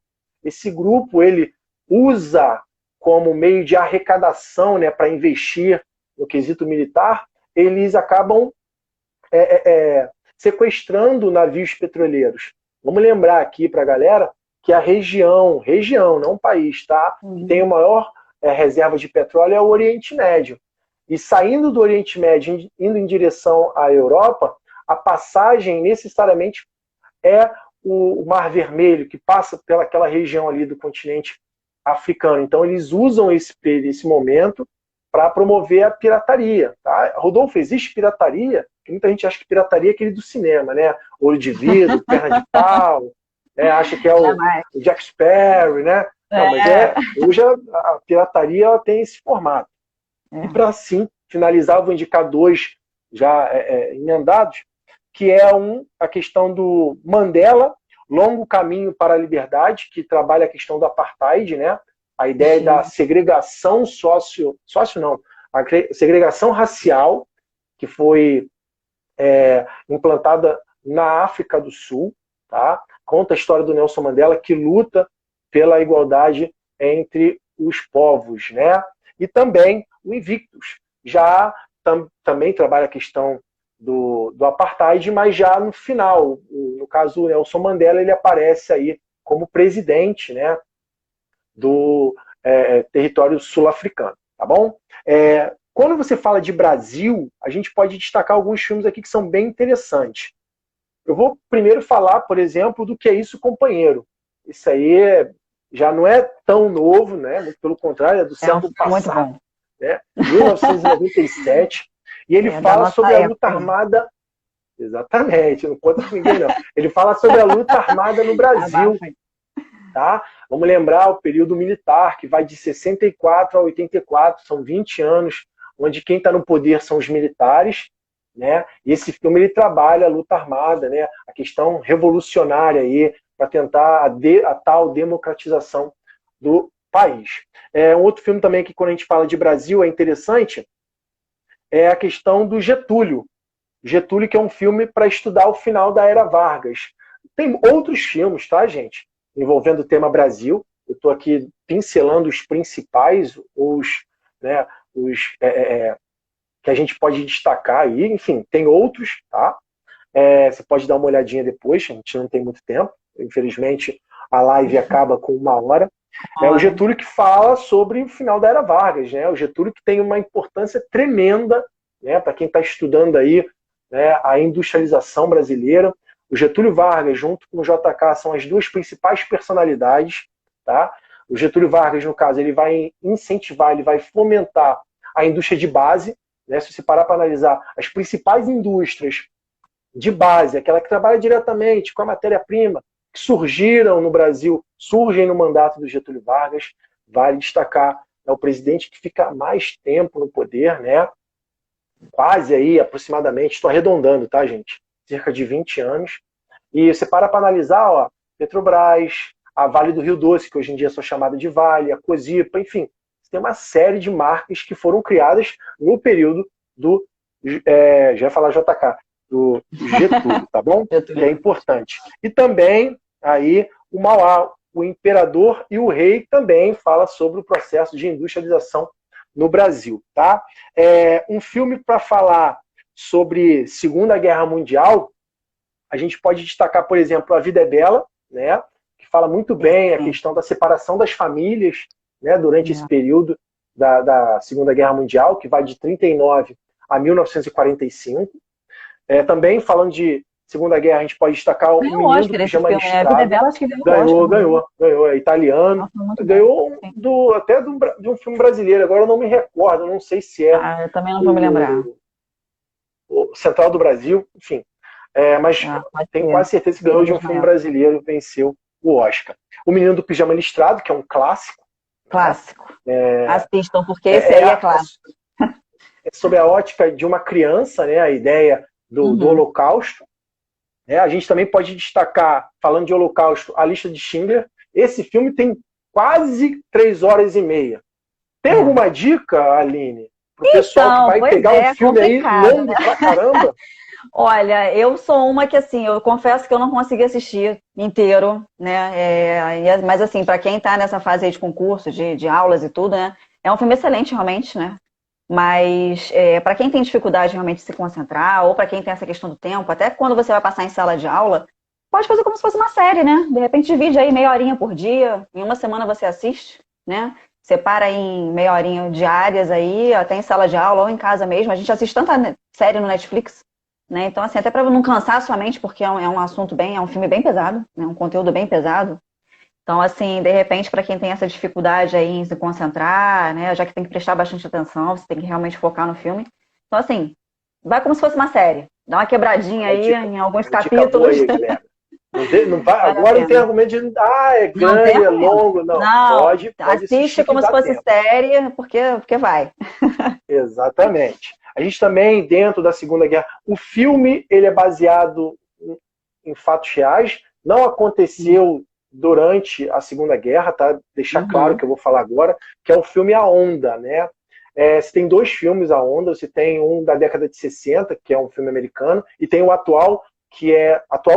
Esse grupo ele usa como meio de arrecadação, né, para investir no quesito militar, eles acabam sequestrando navios petroleiros. Vamos lembrar aqui para a galera que a região, não o país, tá? Que tem a maior reserva de petróleo é o Oriente Médio. E saindo do Oriente Médio, indo em direção à Europa, a passagem necessariamente é o Mar Vermelho, que passa pelaquela região ali do continente africano. Então eles usam esse momento para promover a pirataria. Tá? Rodolfo, existe pirataria? Porque muita gente acha que pirataria é aquele do cinema, né? Olho de vidro, perna de pau, acha que é o Jack Sparrow, né? Não, mas hoje a pirataria ela tem esse formato. E para assim finalizar, eu vou indicar 2 já emendados, que é a questão do Mandela, Longo Caminho para a Liberdade, que trabalha a questão do apartheid, né? A ideia da segregação a segregação racial, que foi implantada na África do Sul, tá? Conta a história do Nelson Mandela, que luta pela igualdade entre os povos, né? E também o Invictus, já também trabalha a questão do apartheid, mas já no final, no caso o Nelson Mandela, ele aparece aí como presidente, né, do território sul-africano, tá bom? Quando você fala de Brasil, a gente pode destacar alguns filmes aqui que são bem interessantes. Eu vou primeiro falar, por exemplo, do Que é Isso, Companheiro. Isso aí já não é tão novo, né? Muito pelo contrário, é do século passado, né? 1997. E ele fala sobre a luta armada. Exatamente, não conta com ninguém, não. Ele fala sobre a luta armada no Brasil. Tá? Vamos lembrar o período militar, que vai de 64 a 84, são 20 anos, onde quem está no poder são os militares, né? E esse filme ele trabalha a luta armada, né? A questão revolucionária aí, para tentar a tal democratização do país. Um outro filme também que, quando a gente fala de Brasil, é interessante, é a questão do Getúlio. Getúlio, que é um filme para estudar o final da Era Vargas. Tem outros filmes, tá, gente? Envolvendo o tema Brasil. Eu estou aqui pincelando os principais, que a gente pode destacar aí. Enfim, tem outros, tá? Você pode dar uma olhadinha depois, a gente não tem muito tempo. Infelizmente, a live acaba com 1 hora. É o Getúlio que fala sobre o final da Era Vargas, né? O Getúlio que tem uma importância tremenda, né, para quem está estudando aí, né, a industrialização brasileira. O Getúlio Vargas, junto com o JK, são as 2 principais personalidades. Tá? O Getúlio Vargas, no caso, ele vai incentivar, ele vai fomentar a indústria de base. Né? Se você parar para analisar as principais indústrias de base, aquela que trabalha diretamente com a matéria-prima, que surgiram no Brasil, surgem no mandato do Getúlio Vargas. Vale destacar, é o presidente que fica mais tempo no poder, né? Quase aí, aproximadamente, estou arredondando, tá, gente? Cerca de 20 anos. E você para analisar, ó, Petrobras, a Vale do Rio Doce, que hoje em dia são chamada de Vale, a Cosipa, enfim, tem uma série de marcas que foram criadas no período do, já ia falar JK, do Getúlio, tá bom? Que é importante. E também, aí, o Mauá, o imperador e o rei também fala sobre o processo de industrialização no Brasil, tá? Um filme para falar sobre Segunda Guerra Mundial, a gente pode destacar, por exemplo, A Vida é Bela, né? Que fala muito bem a questão da separação das famílias, né? Durante esse período da Segunda Guerra Mundial, que vai de 39 a 1945. Também, falando de Segunda Guerra, a gente pode destacar o Ganhou Menino do Oscar esse Pijama filme, né? A Vida é Listrado. Bela, acho que ganhou Oscar. Ganhou, é italiano. Nossa, muito Ganhou bom. até de um filme brasileiro, agora eu não me recordo, não sei se é Eu também não vou me lembrar. o Central do Brasil, enfim. Mas tenho quase certeza que ganhou de um filme brasileiro, venceu o Oscar. O Menino do Pijama Listrado, que é um clássico. Clássico. Assistam, porque esse aí é clássico. É sobre a ótica de uma criança, né, a ideia do Holocausto. A gente também pode destacar, falando de Holocausto, A Lista de Schindler. Esse filme tem quase 3 horas e meia. Tem alguma dica, Aline, para o pessoal que vai pegar um filme aí longo pra caramba? Olha, eu sou uma que, assim, eu confesso que eu não consegui assistir inteiro, né? Mas, assim, para quem está nessa fase aí de concurso, de aulas e tudo, né? É um filme excelente, realmente, né? Mas para quem tem dificuldade realmente de se concentrar, ou para quem tem essa questão do tempo, até quando você vai passar em sala de aula, pode fazer como se fosse uma série, né? De repente divide aí meia horinha por dia, em uma semana você assiste, né? Separa em meia horinha diárias aí, até em sala de aula ou em casa mesmo. A gente assiste tanta série no Netflix, né? Então, assim, até para não cansar a sua mente, porque é um assunto é um filme bem pesado, né? Um conteúdo bem pesado. Então, assim, de repente, para quem tem essa dificuldade aí em se concentrar, né, já que tem que prestar bastante atenção, você tem que realmente focar no filme. Então, assim, vai como se fosse uma série. Dá uma quebradinha aí em alguns capítulos. Aí, galera. Agora não tem argumento de é grande, é longo. Não, pode assiste como se fosse série, porque vai. Exatamente. A gente também, dentro da Segunda Guerra, o filme ele é baseado em fatos reais, não aconteceu durante a Segunda Guerra, tá? Deixar claro que eu vou falar agora, que é o filme A Onda, né? Você tem 2 filmes, A Onda, você tem um da década de 60, que é um filme americano, e tem o atual, que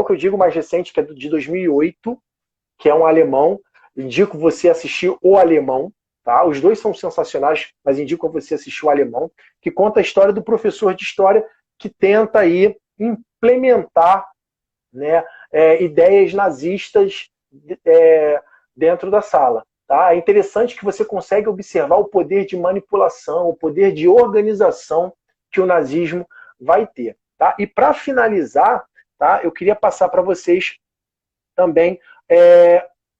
eu digo mais recente, que é de 2008, que é um alemão. Indico você assistir O Alemão, tá? Os 2 são sensacionais, mas indico você assistir O Alemão, que conta a história do professor de história que tenta aí implementar, né, ideias nazistas dentro da sala. Tá? É interessante que você consegue observar o poder de manipulação, o poder de organização que o nazismo vai ter. Tá? E para finalizar, tá, eu queria passar para vocês também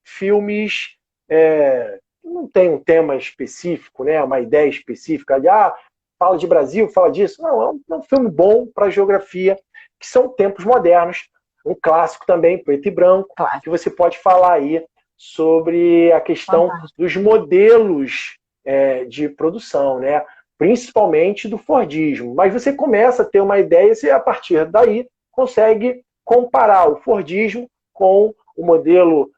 filmes não tem um tema específico, né, uma ideia específica de fala de Brasil, fala disso. Não, é um filme bom para geografia, que são tempos modernos, um clássico também, preto e branco, que você pode falar aí sobre a questão dos modelos de produção, né? Principalmente do Fordismo. Mas você começa a ter uma ideia e a partir daí consegue comparar o Fordismo com o modelo,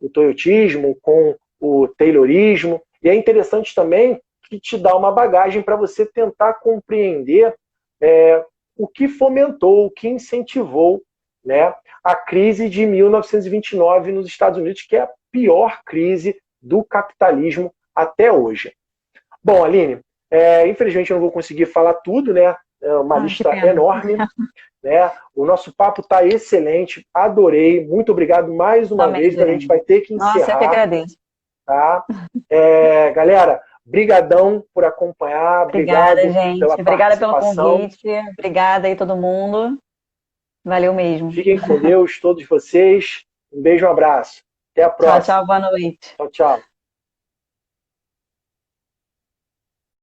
o Toyotismo, com o Taylorismo. E é interessante também que te dá uma bagagem para você tentar compreender o que fomentou, o que incentivou, né, a crise de 1929 nos Estados Unidos, que é a pior crise do capitalismo até hoje. Bom, Aline, infelizmente eu não vou conseguir falar tudo, né? É uma lista enorme. Né? O nosso papo está excelente, adorei. Muito obrigado mais uma vez. A gente vai ter que encerrar. Nossa, eu que agradeço. Tá? Galera, brigadão por acompanhar. Obrigada, gente. Obrigada pelo convite. Obrigada aí todo mundo. Valeu mesmo. Fiquem com Deus, todos vocês. Um beijo, um abraço. Até a próxima. Tchau, tchau, boa noite. Tchau, tchau.